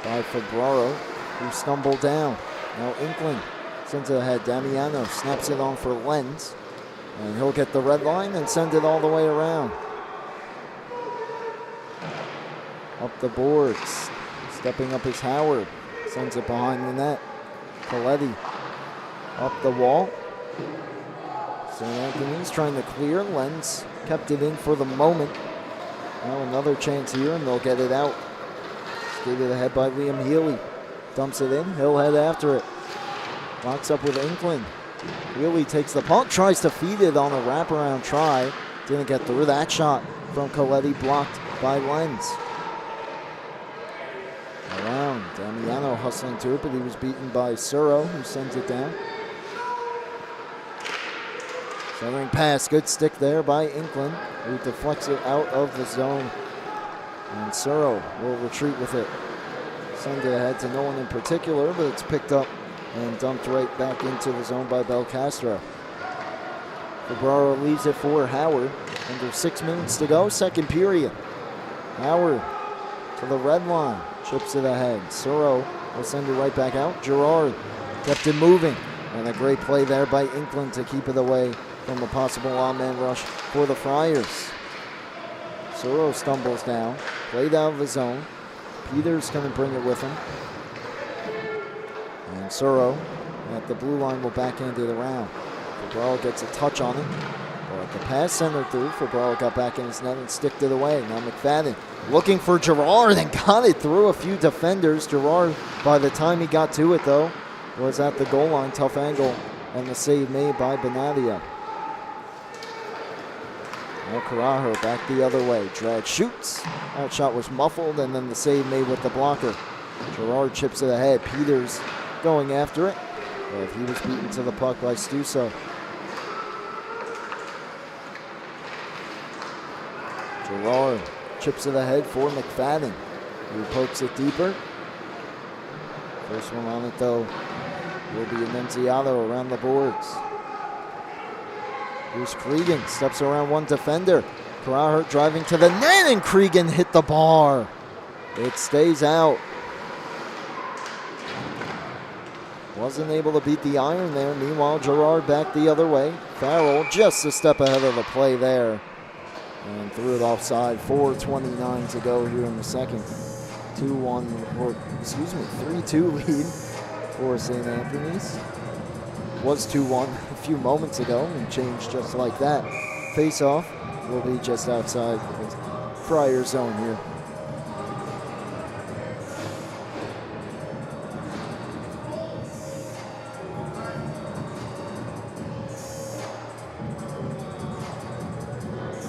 by Febraro, who stumbled down. Now Inkling sends it ahead. Damiano snaps it on for Lenz. And he'll get the red line and send it all the way around. Up the boards. Stepping up is Howard. Sends it behind the net. Coletti up the wall. St. Anthony's trying to clear. Lenz kept it in for the moment. Now another chance here, and they'll get it out. Skated ahead by Liam Healy. Dumps it in. He'll head after it. Locks up with Inkling. Healy takes the punt, tries to feed it on a wraparound try. Didn't get through. That shot from Coletti blocked by Lenz. Around. Damiano hustling to it, but he was beaten by Suro, who sends it down. Centering pass, good stick there by Inkling, who deflects it out of the zone. And Suro will retreat with it. Send it ahead to no one in particular, but it's picked up and dumped right back into the zone by Belcastro. Febraro leaves it for Howard. Under 6 minutes to go, second period. Howard to the red line, chips it ahead. Suro will send it right back out. Gerard kept it moving, and a great play there by Inkling to keep it away from a possible on-man rush for the Friars. Suro stumbles down, played out of the zone. Peters going to bring it with him. And Suro at the blue line will backhand it around. Febraro gets a touch on it. But the pass centered through. Febraro got back in his net and sticked it away. Now McFadden looking for Gerard and got it through a few defenders. Gerard, by the time he got to it though, was at the goal line. Tough angle and the save made by Benatia. Now Carajo back the other way. Dredd shoots. That shot was muffled, and then the save made with the blocker. Gerard chips it ahead. Peters going after it, but he was beaten to the puck by Stuso. Gerard chips it ahead for McFadden, who pokes it deeper. First one on it, though, will be Annunziato around the boards. Here's Cregan, steps around one defender. Carahert driving to the net, and Cregan hit the bar. It stays out. Wasn't able to beat the iron there. Meanwhile, Gerard back the other way. Farrell just a step ahead of the play there. And threw it offside. 4:29 to go here in the second. 3-2 lead for St. Anthony's. Was 2-1 a few moments ago and changed just like that. Face-off will be just outside the Friar zone here.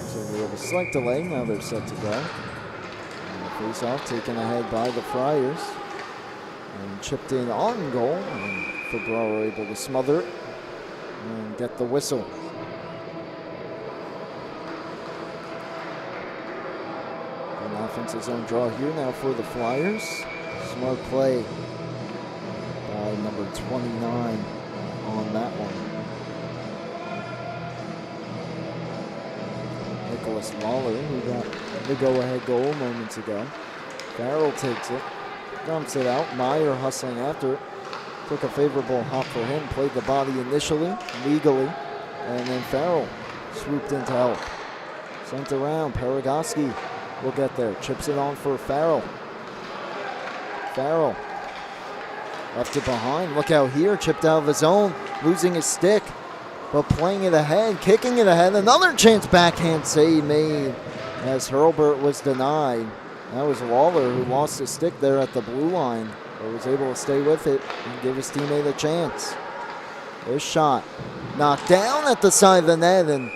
So we have a slight delay. Now they're set to go. And the face-off taken ahead by the Friars. And chipped in on goal. And Febraro able to smother it and get the whistle. An offensive zone draw here now for the Flyers. Smart play by number 29 on that one. Nicholas Lawler, who got the go-ahead goal moments ago. Farrell takes it, dumps it out. Meyer hustling after it. Took a favorable hop for him, played the body initially, legally, and then Farrell swooped in to help. Sent around, Paragoski will get there, chips it on for Farrell. Farrell left it behind, look out here, chipped out of the zone, losing his stick, but playing it ahead, kicking it ahead, another chance backhand save made as Hurlburt was denied. That was Lawler who lost his stick there at the blue line. But was able to stay with it and give his teammate a chance. This shot knocked down at the side of the net, and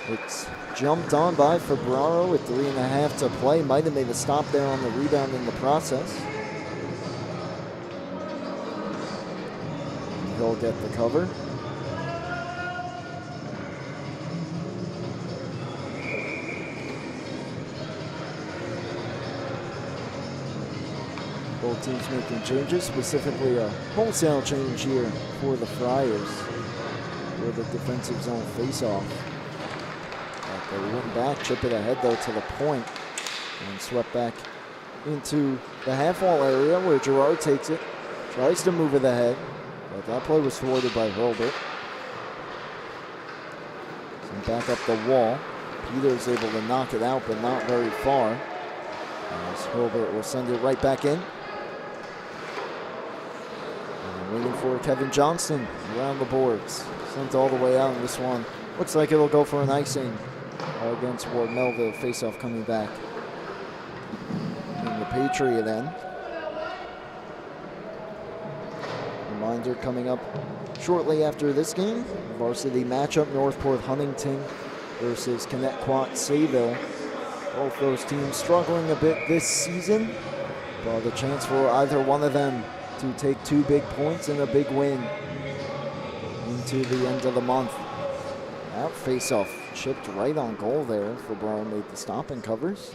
it's jumped on by Febraro with 3.5 to play. Might have made a stop there on the rebound in the process. And he'll get the cover. Both teams making changes, specifically a wholesale change here for the Friars for the defensive zone faceoff. They went back, chip it ahead though to the point, and swept back into the half-wall area where Girard takes it, tries to move it ahead, but that play was thwarted by Hurlbert. And back up the wall. Peters able to knock it out, but not very far. As Hurlbert will send it right back in. And waiting for Kevin Johnston around the boards. Sent all the way out in this one. Looks like it'll go for an icing against Ward Melville. Faceoff coming back in the Patriot end. Reminder coming up shortly after this game. Varsity matchup, Northport Huntington versus Connecticut Sayville. Both those teams struggling a bit this season, but a chance for either one of them to take 2 big points and a big win into the end of the month. That face-off chipped right on goal there. Fabro made the stop and covers.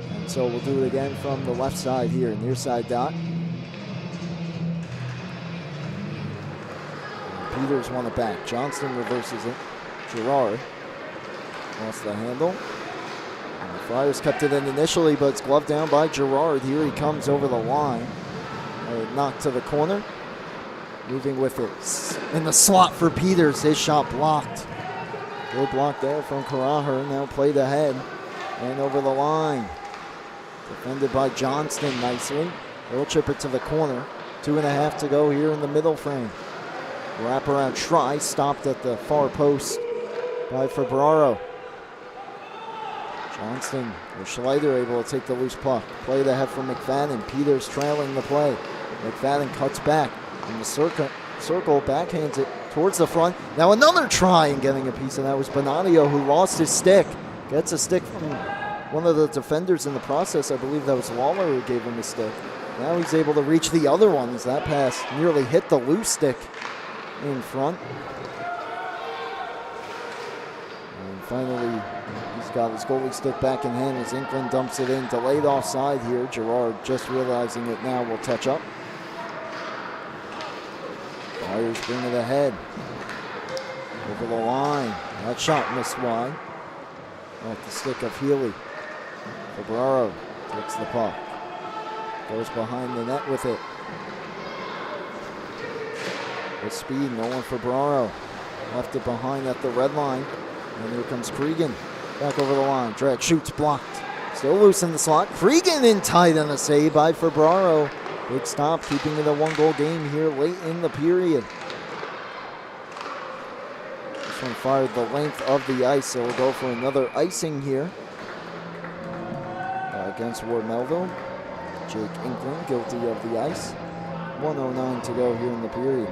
And so we'll do it again from the left side here, near side dot. Peters won it back. Johnston reverses it. Girard lost the handle. And the Friars kept it in initially, but it's gloved down by Girard. Here he comes over the line. Knocked to the corner. Moving with it in the slot for Peters. His shot blocked. Good block there from Karaher. Now played ahead and over the line. Defended by Johnston nicely. He'll chip it to the corner. 2.5 to go here in the middle frame. Wraparound try, stopped at the far post by Fabraro. Johnston or Schleider able to take the loose puck. Play ahead from McFadden. Peters trailing the play. McFadden cuts back in the circle, backhands it towards the front. Now another try and getting a piece of that was Bonadio, who lost his stick. Gets a stick from one of the defenders in the process. I believe that was Lawler who gave him a stick. Now he's able to reach the other one as that pass nearly hit the loose stick in front. And finally, he's got his goalie stick back in hand as Inkland dumps it in. Delayed offside here. Girard just realizing it now will touch up. Friars bring it ahead. Over the line. That shot missed wide. Off the stick of Healy. Fabraro takes the puck. Goes behind the net with it. With speed, Nolan Fabraro left it behind at the red line. And here comes Cregan. Back over the line. Drag shoots blocked. Still loose in the slot. Cregan in tight on a save by Fabraro. Big stop, keeping it a 1-goal game here late in the period. This one fired the length of the ice, so we'll go for another icing here against Ward Melville. Jake Inkland guilty of the ice. 1:09 to go here in the period.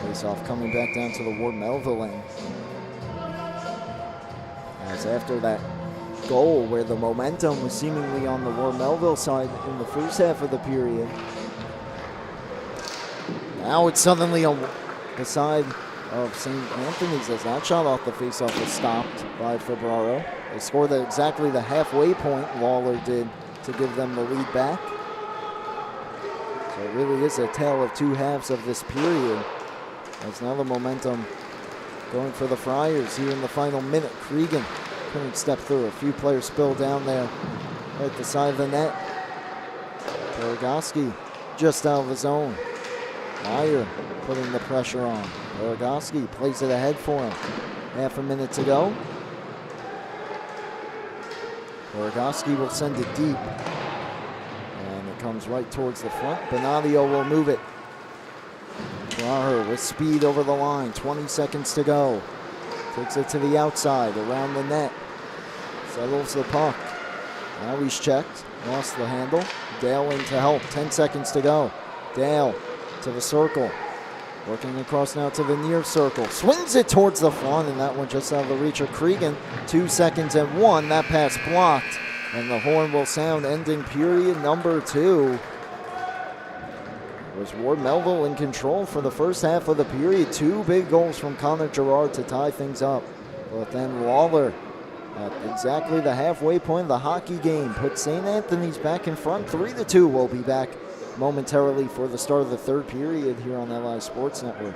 Face-off coming back down to the Ward Melville end. As after that goal where the momentum was seemingly on the Ward Melville side in the first half of the period, now it's suddenly on the side of St. Anthony's as that shot off the face-off was stopped by Fabraro. They scored at exactly the halfway point Lawler did to give them the lead back. So it really is a tale of 2 halves of this period. As now the momentum going for the Friars here in the final minute. Cregan couldn't step through. A few players spilled down there at the side of the net. Paragoski just out of the zone. Meyer putting the pressure on. Paragoski plays it ahead for him. Half a minute to go. Paragoski will send it deep. And it comes right towards the front. Bonadio will move it. Kraher with speed over the line. 20 seconds to go. Takes it to the outside, around the net. Settles the puck. Now he's checked. Lost the handle. Dale in to help. 10 seconds to go. Dale to the circle. Working across now to the near circle. Swings it towards the front, and that one just out of the reach of Cregan. 2 seconds and 1. That pass blocked. And the horn will sound, ending period number 2. was Ward Melville in control for the first half of the period. 2 big goals from Connor Gerard to tie things up. But then Lawler, at exactly the halfway point of the hockey game, put St. Anthony's back in front. 3-2. We'll be back momentarily for the start of the third period here on LI Sports Network.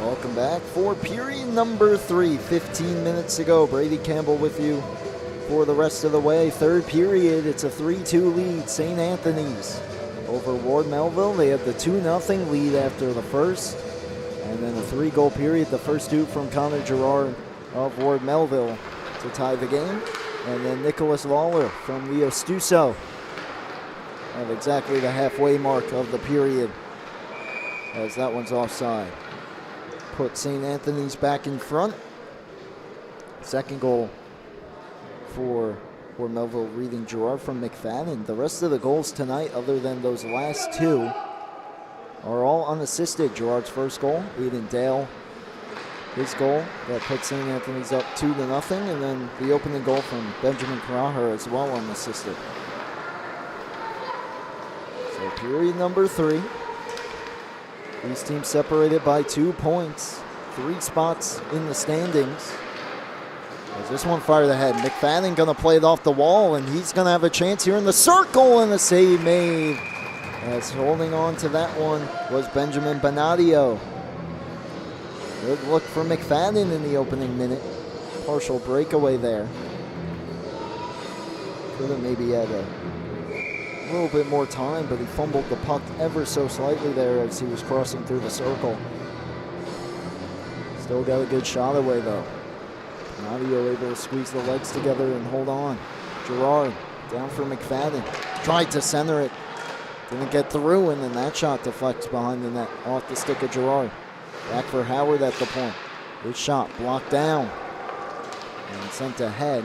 Welcome back for period number 3. 15 minutes to go. Brady Campbell with you for the rest of the way. Third period, it's a 3-2 lead. St. Anthony's over Ward Melville. They have the 2-0 lead after the first. And then a 3-goal period. The first 2 from Connor Gerard of Ward Melville to tie the game. And then Nicholas Lawler from Leo Stuso at exactly the halfway mark of the period, as that one's offside. Put St. Anthony's back in front. Second goal for Melville reading Gerard from McFadden. The rest of the goals tonight, other than those last 2, are all unassisted. Gerard's first goal, Aiden Dale, his goal that put St. Anthony's up 2-0, and then the opening goal from Benjamin Karaher as well unassisted. So period number 3. These teams separated by 2 points, 3 spots in the standings. As this one fired ahead, McFadden gonna play it off the wall, and he's gonna have a chance here in the circle, and a save made. As holding on to that one was Benjamin Bonadio. Good look for McFadden in the opening minute. Partial breakaway there. Could have maybe had a little bit more time, but he fumbled the puck ever so slightly there as he was crossing through the circle. Still got a good shot away though. Nadio able to squeeze the legs together and hold on. Gerard down for McFadden. Tried to center it. Didn't get through, and then that shot deflects behind the net off the stick of Gerard. Back for Howard at the point. Good shot, blocked down and sent ahead.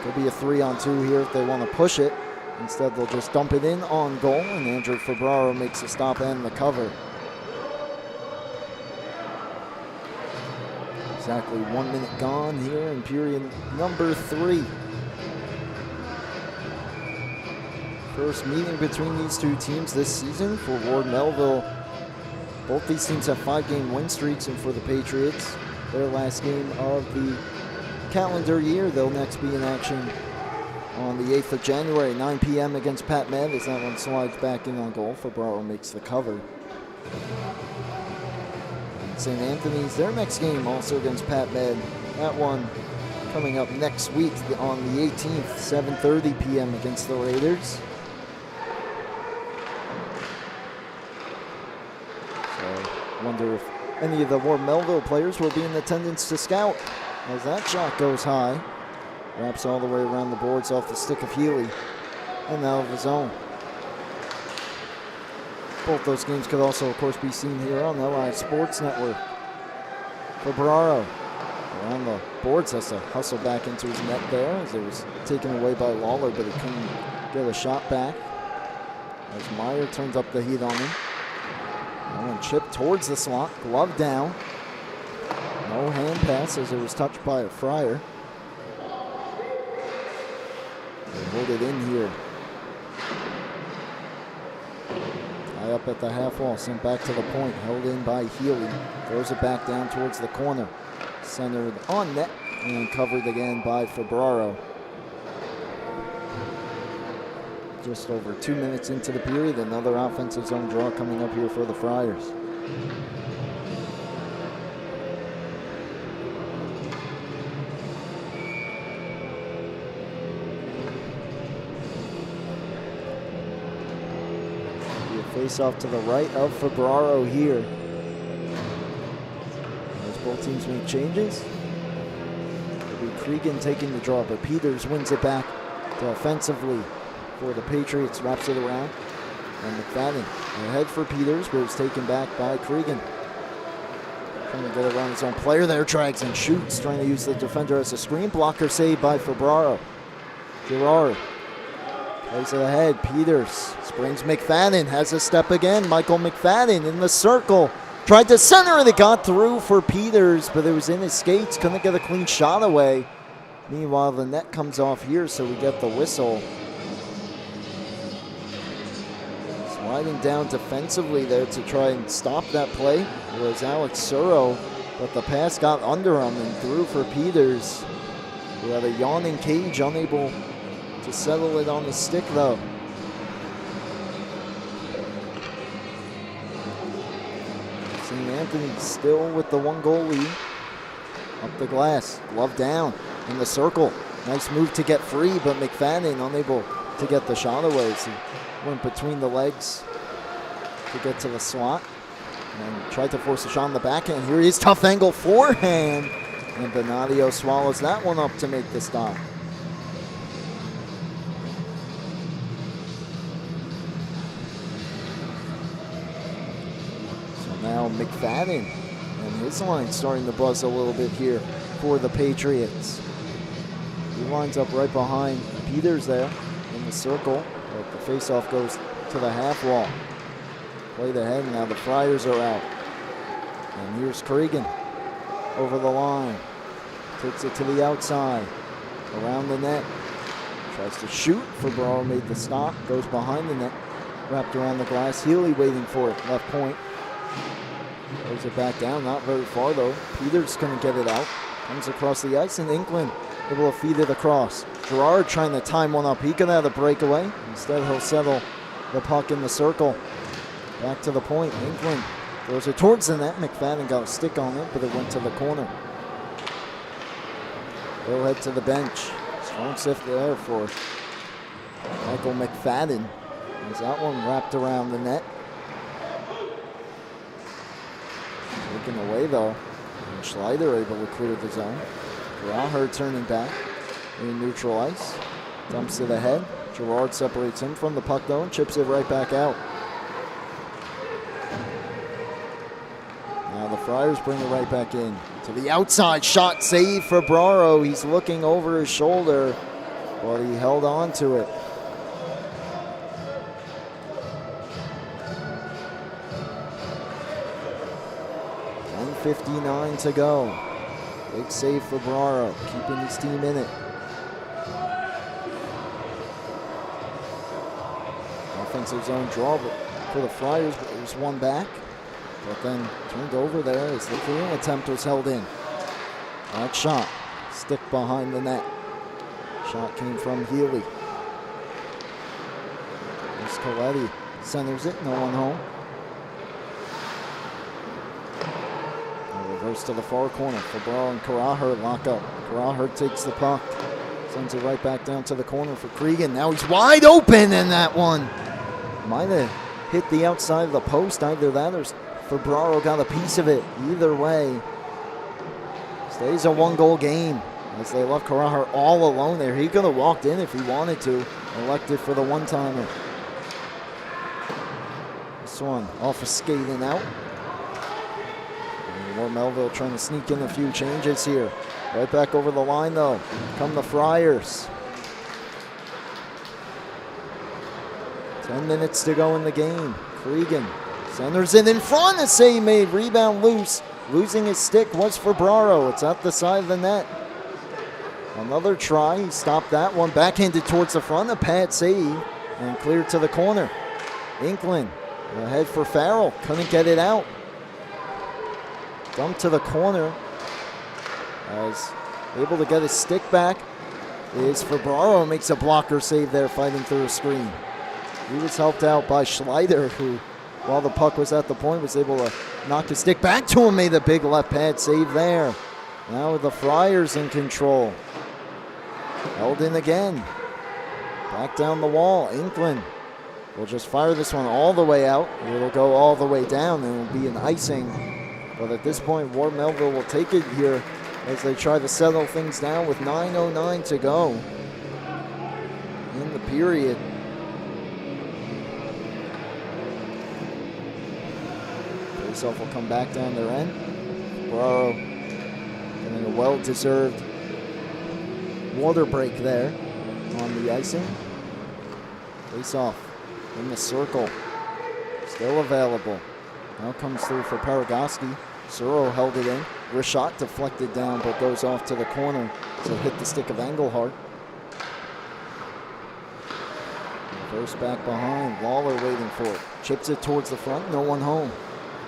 Could be a 3-on-2 here if they want to push it. Instead, they'll just dump it in on goal, and Andrew Febraro makes a stop and the cover. Exactly 1 minute gone here in period number 3. First meeting between these 2 teams this season for Ward Melville. Both these teams have 5-game win streaks, and for the Patriots, their last game of the calendar year, they'll next be in action on the 8th of January, 9 p.m. against Pat Med, as that one slides back in on goal. Febraro makes the cover. St. Anthony's, their next game also against Pat Med. That one coming up next week on the 18th, 7:30 p.m. against the Raiders. So, wonder if any of the Ward Melville players will be in attendance to scout, as that shot goes high. Wraps all the way around the boards off the stick of Healy and out of his own. Both those games could also, of course, be seen here on the LI Sports Network. Febraro around the boards has to hustle back into his net there as it was taken away by Lawler, but he couldn't get a shot back. As Meyer turns up the heat on him. And chip towards the slot, glove down. No hand pass as it was touched by a Friar. They hold it in here. High up at the half wall, sent back to the point, held in by Healy. Throws it back down towards the corner. Centered on net and covered again by Febraro. Just over 2 minutes into the period, another offensive zone draw coming up here for the Friars. Face off to the right of Febraro here. As both teams make changes. It'll be Cregan taking the draw, but Peters wins it back offensively for the Patriots, wraps it around. And McFadden ahead for Peters, but it's taken back by Cregan. Trying to get around his own player there, drags and shoots, trying to use the defender as a screen. Blocker saved by Febraro. Gerard plays it ahead. Peters springs McFadden, has a step again. Michael McFadden in the circle. Tried to center it, it got through for Peters, but it was in his skates. Couldn't get a clean shot away. Meanwhile, the net comes off here, so we get the whistle. Sliding down defensively there to try and stop that play was Alex Suro, but the pass got under him and through for Peters, who had a yawning cage, unable to settle it on the stick though. St. Anthony still with the 1-goal lead. Up the glass, glove down in the circle. Nice move to get free, but McFadden unable to get the shot away. So he went between the legs to get to the slot and tried to force a shot on the backhand. Here he is, tough angle forehand, and Benadio swallows that one up to make the stop. Now McFadden and his line starting to buzz a little bit here for the Patriots. He lines up right behind Peters there in the circle, but the faceoff goes to the half wall. Played ahead, now the Friars are out. And here's Cregan over the line. Takes it to the outside, around the net. Tries to shoot, Febraro made the stop, goes behind the net, wrapped around the glass. Healy waiting for it, left point. Throws it back down, not very far though. Peters couldn't get it out. Comes across the ice, and Inkland able to feed it across. Gerard trying to time one up. He could have the breakaway. Instead, he'll settle the puck in the circle. Back to the point. Inkland throws it towards the net. McFadden got a stick on it, but it went to the corner. They'll head to the bench. Strong sift there for Michael McFadden. There's that one wrapped around the net. Taken away though, and Schleider able to clear the zone. Graher turning back in neutral ice, dumps it ahead. Gerard separates him from the puck though and chips it right back out. Now the Friars bring it right back in to the outside. Shot save for Febraro. He's looking over his shoulder, but he held on to it. 59 to go. Big save for Febraro, keeping his team in it. Offensive zone draw for the Friars, but there's one back. But then turned over there as the clearing attempt was held in. That shot, stick behind the net. Shot came from Healy. There's Coletti, centers it, no one home. Reverse to the far corner. Febraro and Karaher lock up. Karaher takes the puck. Sends it right back down to the corner for Cregan. Now he's wide open, and that one might have hit the outside of the post. Either that or Febraro got a piece of it. Either way, stays a 1-goal game as they left Karaher all alone there. He could have walked in if he wanted to. Elected for the one-timer. This one off a skating out. More Melville trying to sneak in a few changes here. Right back over the line though. Come the Friars. 10 minutes to go in the game. Cregan centers it in front. A save made. Rebound loose. Losing his stick was Febraro. It's at the side of the net. Another try. He stopped that one. Backhanded towards the front. A pad save. And cleared to the corner. Inkland ahead for Farrell. Couldn't get it out. Dumped to the corner. As able to get his stick back is Febraro. Makes a blocker save there, fighting through a screen. He was helped out by Schleider, who, while the puck was at the point, was able to knock his stick back to him. Made a big left pad save there. Now with the Friars in control. Held in again. Back down the wall. Inkland will just fire this one all the way out. It'll go all the way down and it'll be an icing. But at this point, Ward Melville will take it here as they try to settle things down with 9:09 to go in the period. Faceoff will come back down their end. Burrow getting a well-deserved water break there on the icing. Faceoff in the circle. Still available. Now comes through for Paragoski. Suro held it in. Rashot deflected down but goes off to the corner to hit the stick of Engelhardt. First back behind. Lawler waiting for it. Chips it towards the front. No one home.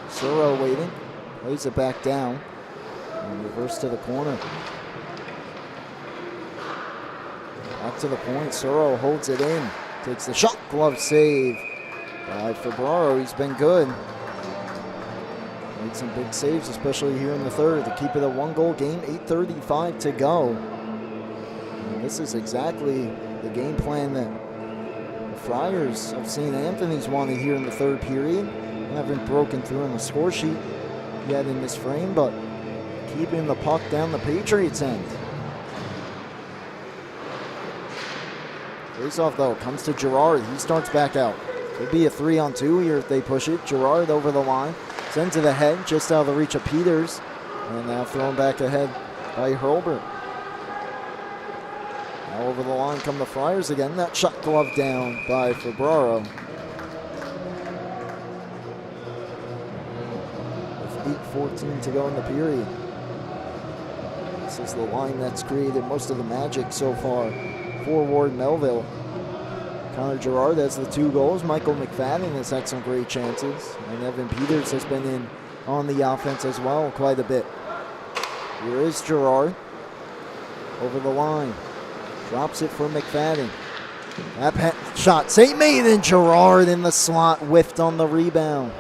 Suro waiting. Plays it back down. And reverse to the corner. Back to the point. Suro holds it in. Takes the shot. Glove save by Febraro. He's been good. Made some big saves, especially here in the third, to keep it a one-goal game. 8:35 to go. And this is exactly the game plan that the Friars of St. Anthony's wanted here in the third period. Haven't broken through on the score sheet yet in this frame, but keeping the puck down the Patriots' end. Face-off, though, comes to Girard. He starts back out. Could be a 3-on-2 here if they push it. Girard over the line. Sends to the head, just out of the reach of Peters. And now thrown back ahead by Hurlbert. Now over the line come the Friars again. That shot glove down by Febraro. With 8:14 to go in the period. This is the line that's created most of the magic so far for Ward Melville. Connor Girard has the 2 goals. Michael McFadden has had some great chances. And Evan Peters has been in on the offense as well quite a bit. Here is Girard. Over the line. Drops it for McFadden. That shot St. made, and Girard in the slot whiffed on the rebound.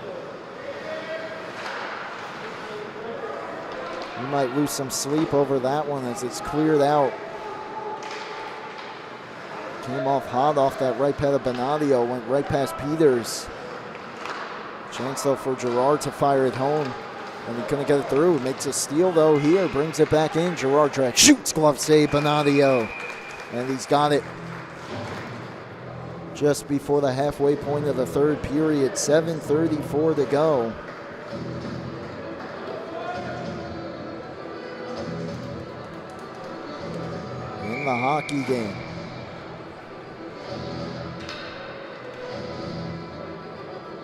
You might lose some sleep over that one as it's cleared out. Came off hot off that right pad of Bonadio, went right past Peters. Chance though for Girard to fire it home, and he couldn't get it through. Makes a steal though here, brings it back in. Girard track, shoots, glove save, Bonadio. And he's got it just before the halfway point of the third period. 7:34 to go. In the hockey game.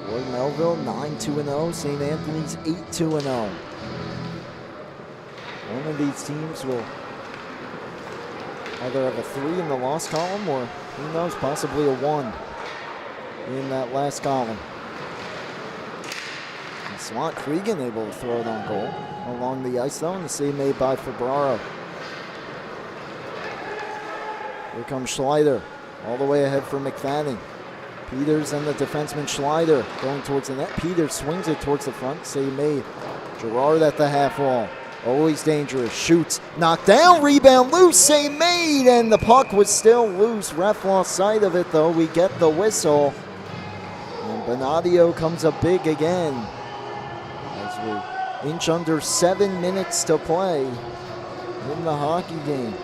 Ward Melville 9-2-0, St. Anthony's 8-2-0. One of these teams will either have a 3 in the loss column or, who knows, possibly a 1 in that last column. And Swant Cregan able to throw it on goal along the ice though, and the save made by Febraro. Here comes Schleider, all the way ahead for McFadden. Peters and the defenseman Schleider going towards the net. Peters swings it towards the front. Save made. Girard at the half wall. Always dangerous. Shoots. Knocked down. Rebound loose. Save made. And the puck was still loose. Ref lost sight of it though. We get the whistle. And Bonadio comes up big again. As we inch under 7 minutes to play in the hockey game.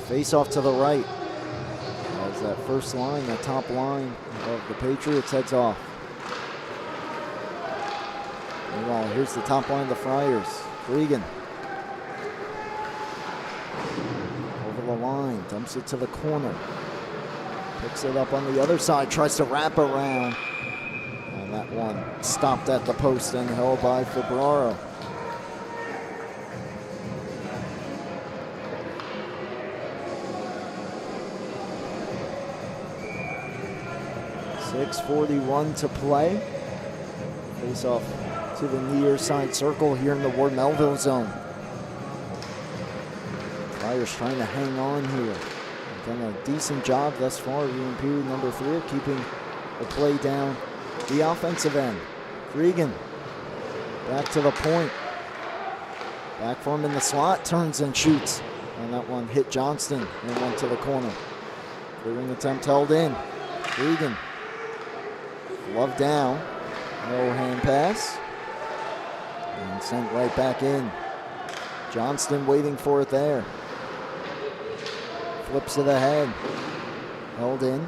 Face off to the right. As that first line, that top line of the Patriots heads off. Meanwhile, here's the top line of the Friars. Cregan. Over the line, dumps it to the corner. Picks it up on the other side, tries to wrap around. And that one stopped at the post and held by Febraro. .6:41 to play. Face off to the near side circle here in the Ward Melville zone. Flyers trying to hang on here. Done a decent job thus far in period number 3 of keeping the play down the offensive end. Cregan back to the point. Back for him in the slot, turns and shoots. And that one hit Johnston and went to the corner. Clearing attempt held in. Cregan. Glove down. No hand pass. And sent right back in. Johnston waiting for it there. Flips it ahead. Held in.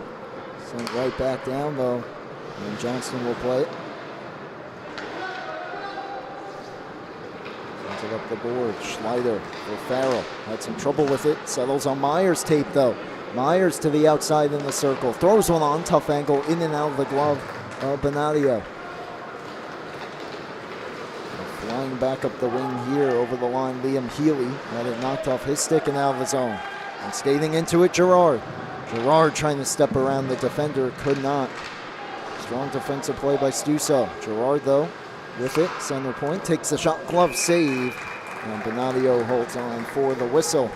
Sent right back down though. And Johnston will play it. Sends it up the board. Schneider for Farrell. Had some trouble with it. Settles on Myers' tape though. Myers to the outside in the circle. Throws one on. Tough angle in and out of the glove of Benadio. Flying back up the wing here over the line, Liam Healy had it knocked off his stick and out of the zone. And skating into it, Gerard. Gerard trying to step around the defender, could not. Strong defensive play by Stuso. Gerard, though, with it, center point, takes the shot, glove save. And Benadio holds on for the whistle.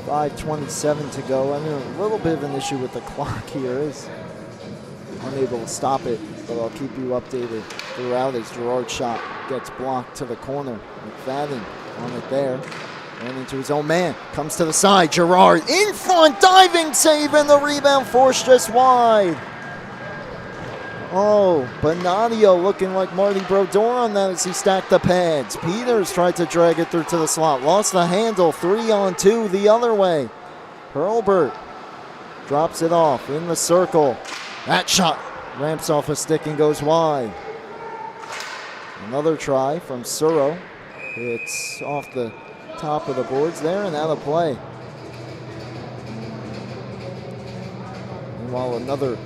.5:27 to go. I mean, a little bit of an issue with the clock here. Is unable to stop it, but I'll keep you updated throughout as Gerard's shot gets blocked to the corner. McFadden on it there. Ran into his own man. Comes to the side. Gerard in front. Diving save and the rebound forced just wide. Oh, Benadio looking like Marty Brodeur on that as he stacked the pads. Peters tried to drag it through to the slot. Lost the handle. 3-on-2 the other way. Hurlbert drops it off in the circle. That shot ramps off a stick and goes wide. Another try from Suro. It's off the top of the boards there and out of play. Meanwhile, another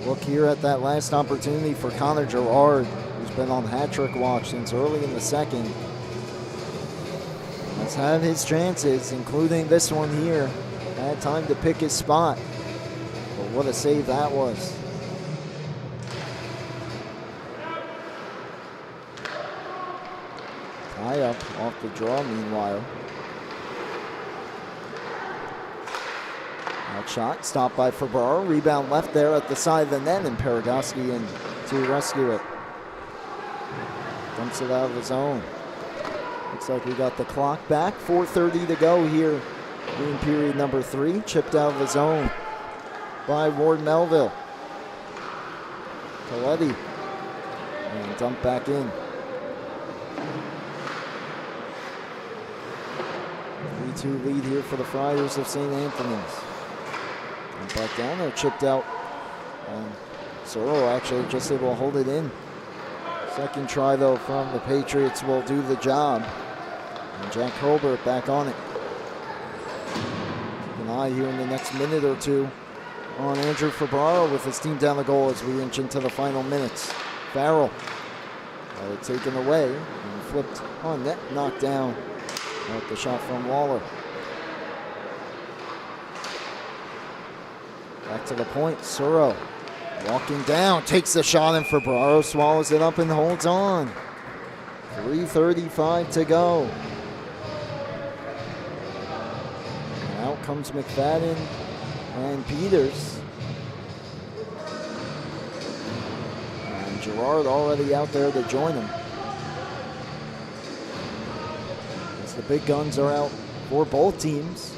look here at that last opportunity for Connor Gerard, who's been on hat-trick watch since early in the second. Has had his chances, including this one here. Had time to pick his spot. But what a save that was. Tie up off the draw meanwhile. That shot stopped by Febraro. Rebound left there at the side of the net, and Paragoski in to rescue it. Dumps it out of the zone. Looks like we got the clock back. 4:30 to go here in period number 3. Chipped out of the zone by Ward Melville. Coletti. And dumped back in. 3-2 lead here for the Friars of St. Anthony's. And back down there, chipped out. And Soro actually just able to hold it in. Second try, though, from the Patriots will do the job. And Jack Hurlbert back on it. Keep an eye here in the next minute or two on Andrew Febraro with his team down the goal as we inch into the final minutes. Farrell had it taken away and flipped on net, knocked down with the shot from Waller. Back to the point, Suro walking down, takes the shot, and Febraro swallows it up and holds on. 3:35 to go. And out comes McFadden and Peters. And Gerard already out there to join him. As the big guns are out for both teams.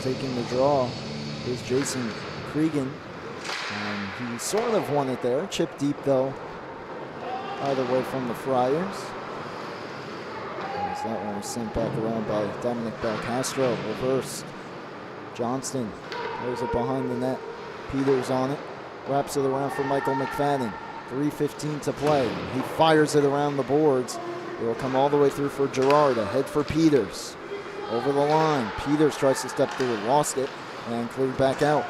Taking the draw is Jason Cregan. And he sort of won it there. Chip deep, though, either way from the Friars. As That one was sent back around by Dominic Belcastro. Reversed. Johnston throws it behind the net. Peters on it. Wraps it around for Michael McFadden. 3:15 to play. He fires it around the boards. It will come all the way through for Gerard. Ahead for Peters. Over the line. Peters tries to step through. Lost it. And cleared back out.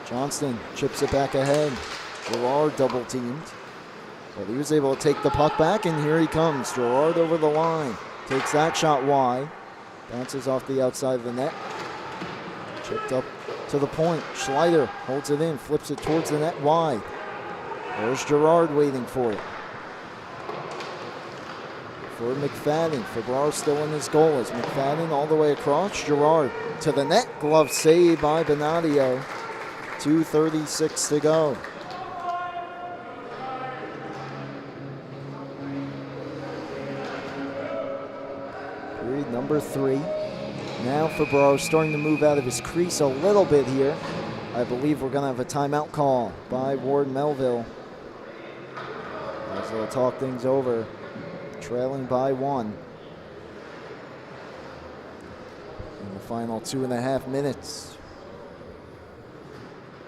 Johnston chips it back ahead. Gerard double teamed. But he was able to take the puck back, and here he comes. Gerard over the line. Takes that shot wide. Bounces off the outside of the net. Chipped up to the point. Schleider holds it in. Flips it towards the net wide. There's Gerard waiting for it. For McFadden. Fabrar still in his goal as McFadden all the way across. Gerard to the net. Glove save by Benadio. 2:36 to go. Period number 3. Now Fabrar starting to move out of his crease a little bit here. I believe we're going to have a timeout call by Ward Melville. As they'll talk things over. Trailing by 1. In the final 2.5 minutes.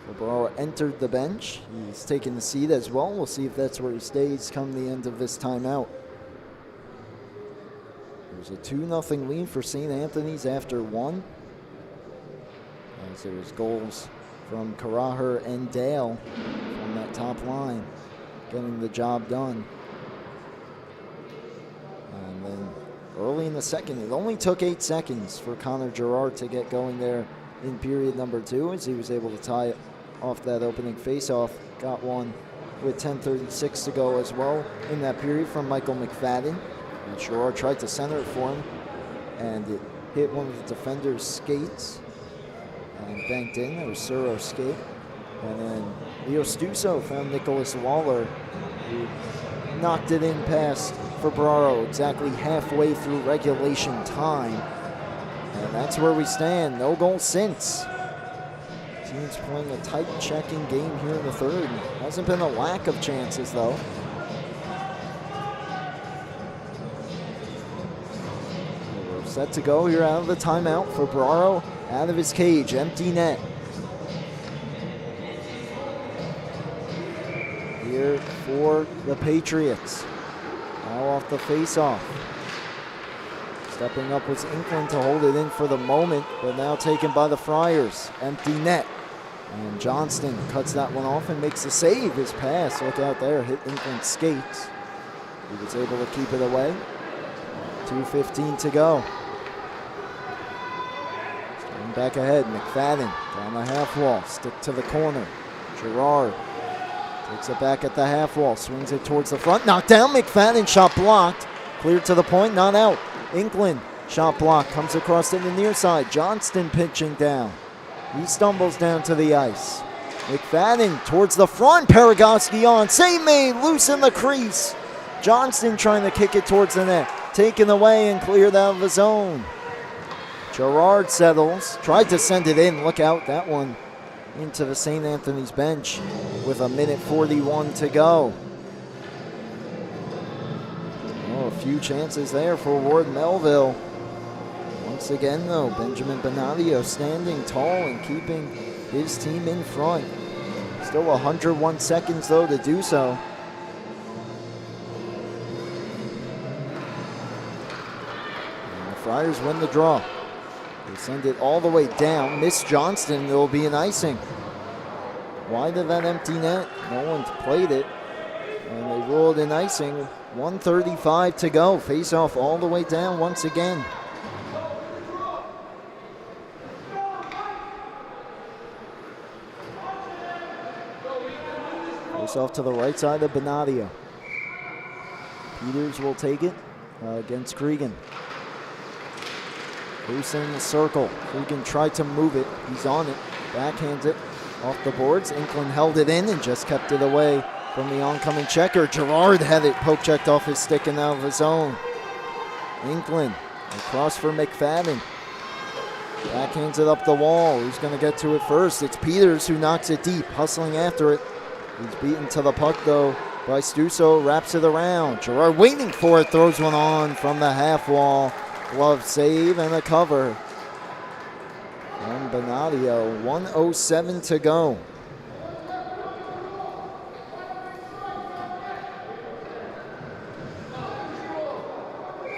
Fabrar entered the bench. He's taking the seat as well. We'll see if that's where he stays come the end of this timeout. There's a 2-0 lead for St. Anthony's after 1. As there was goals from Karaher and Dale from that top line, getting the job done. And then early in the second, it only took 8 seconds for Connor Gerard to get going there in period number 2 as he was able to tie it off that opening faceoff. Got one with 10:36 to go as well in that period from Michael McFadden. And Gerard tried to center it for him, and it hit one of the defender's skates and banked in. That was Suro's skate. And then Leo Stuso found Nicholas Waller, who knocked it in past Fabraro exactly halfway through regulation time. And that's where we stand. No goal since. Teams playing a tight checking game here in the third. Hasn't been a lack of chances, though. We're set to go here out of the timeout. Fabraro out of his cage. Empty net. Here for the Patriots. Now off the face-off. Stepping up was Inkland to hold it in for the moment, but now taken by the Friars. Empty net. And Johnston cuts that one off and makes the save. His pass, look out there, hit Inkland's skates. He was able to keep it away. 2:15 to go. Starting back ahead, McFadden down the half wall, stick to the corner. Gerard takes it back at the half wall, swings it towards the front, knocked down. McFadden, shot blocked. Cleared to the point, not out. Inkland, shot blocked, comes across to the near side. Johnston pitching down. He stumbles down to the ice. McFadden towards the front. Paragoski on. Save made. Loose in the crease. Johnston trying to kick it towards the net. Taken away and cleared out of the zone. Gerard settles. Tried to send it in. Look out. That one into the St. Anthony's bench with 1:41 to go. Oh, a few chances there for Ward Melville. Once again, though, Benjamin Benadio standing tall and keeping his team in front. Still 101 seconds, though, to do so. And the Friars win the draw. They send it all the way down. Miss Johnston, there will be an icing. Wide of that empty net. No one played it. And they ruled an icing. 1:35 to go. Face off all the way down once again. Face off to the right side of Benadio. Peters will take it against Cregan. Loose in the circle. Cregan tried to move it. He's on it. Backhands it off the boards. Inkland held it in and just kept it away from the oncoming checker. Gerard had it poke checked off his stick and out of his zone. Inkland across for McFadden. Backhands it up the wall. Who's going to get to it first? It's Peters who knocks it deep, hustling after it. He's beaten to the puck, though, by Stuso, wraps it around. Girard waiting for it, throws one on from the half wall. Glove save and a cover from Bonadio. 1:07 to go.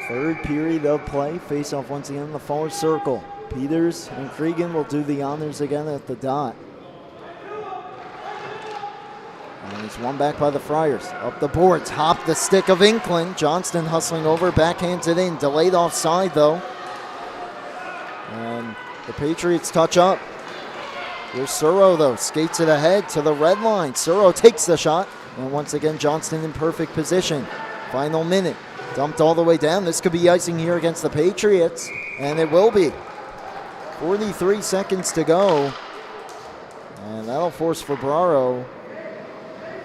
Third period of play. Face off once again in the far circle. Peters and Cregan will do the honors again at the dot. And it's one back by the Friars. Up the boards, hop the stick of Inkland. Johnston hustling over, backhands it in. Delayed offside though. And the Patriots touch up. Here's Suro though, skates it ahead to the red line. Suro takes the shot. And once again, Johnston in perfect position. Final minute. Dumped all the way down. This could be icing here against the Patriots. And it will be. 43 seconds to go. And that'll force Fabraro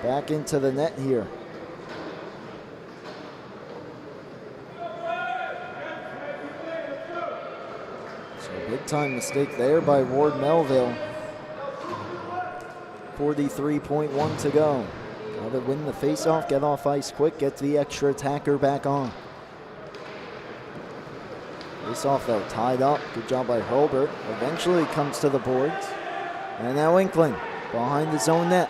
back into the net here. So big time mistake there by Ward Melville. 43.1 to go. Got to win the face-off, get off ice quick, get the extra attacker back on. Face-off though, tied up. Good job by Hurlbert. Eventually comes to the boards. And now Inkland behind his own net.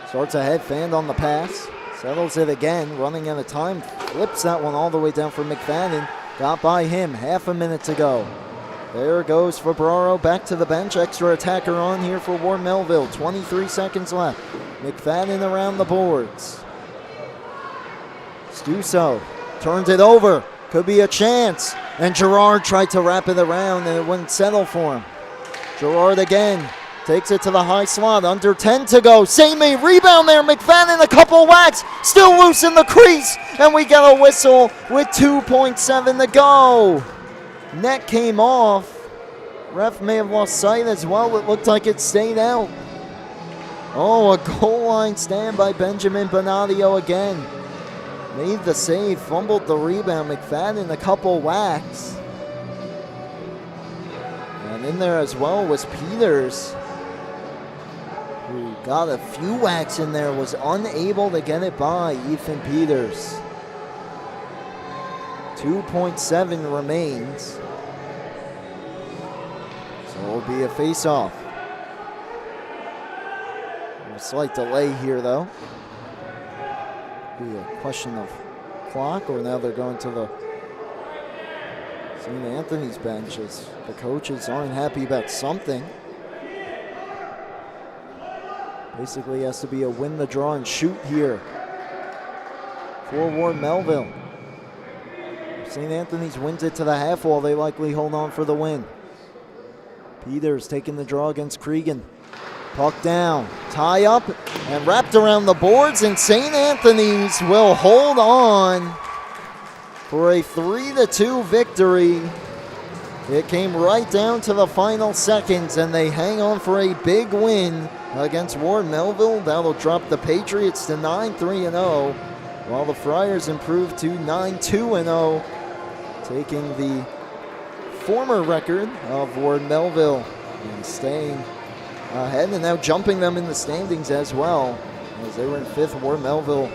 Starts ahead, fanned on the pass. Settles it again, running out of time. Flips that one all the way down for McFadden. Got by him, half a minute to go. There goes Fabraro back to the bench. Extra attacker on here for Ward Melville. 23 seconds left. McFadden around the boards. Stuso turns it over. Could be a chance. And Girard tried to wrap it around and it wouldn't settle for him. Girard again. Takes it to the high slot, under 10 to go. St. May rebound there, McFadden a couple whacks, still loose in the crease, and we get a whistle with 2.7 to go. Net came off. Ref may have lost sight as well. It looked like it stayed out. Oh, a goal line stand by Benjamin Bonadio again. Made the save, fumbled the rebound. McFadden a couple whacks. And in there as well was Peters, who got a few whacks in there, was unable to get it by Ethan Peters. 2.7 remains. So it'll be a face-off. A slight delay here though. Be a question of clock, or now they're going to the St. Anthony's bench as the coaches aren't happy about something. Basically has to be a win the draw and shoot here for Ward Melville. If St. Anthony's wins it to the half wall, they likely hold on for the win. Peters taking the draw against Cregan. Puck down, tie up, and wrapped around the boards, and St. Anthony's will hold on for a 3-2 victory. It came right down to the final seconds, and they hang on for a big win against Ward Melville. That'll drop the Patriots to 9-3-0, while the Friars improve to 9-2-0, taking the former record of Ward Melville and staying ahead, and now jumping them in the standings as well, as they were in fifth. Ward Melville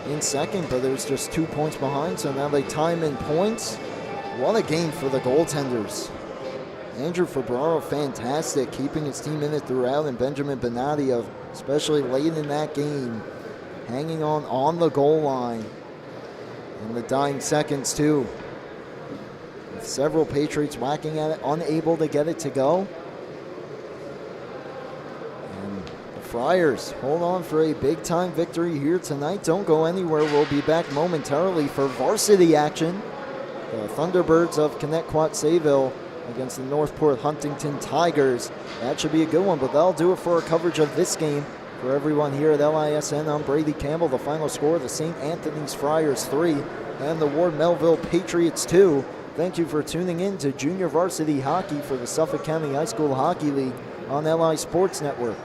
in second, but there's just 2 points behind, so now they tie him in points. What a game for the goaltenders. Andrew Fabraro, fantastic, keeping his team in it throughout, and Benjamin Bonadio, especially late in that game, hanging on the goal line in the dying seconds too. With several Patriots whacking at it, unable to get it to go. Friars hold on for a big-time victory here tonight. Don't go anywhere. We'll be back momentarily for varsity action. The Thunderbirds of Connecticut-Sayville against the Northport Huntington Tigers. That should be a good one, but that'll do it for our coverage of this game. For everyone here at LISN, I'm Brady Campbell. The final score, the St. Anthony's Friars 3 and the Ward Melville Patriots 2. Thank you for tuning in to Junior Varsity Hockey for the Suffolk County High School Hockey League on LI Sports Network.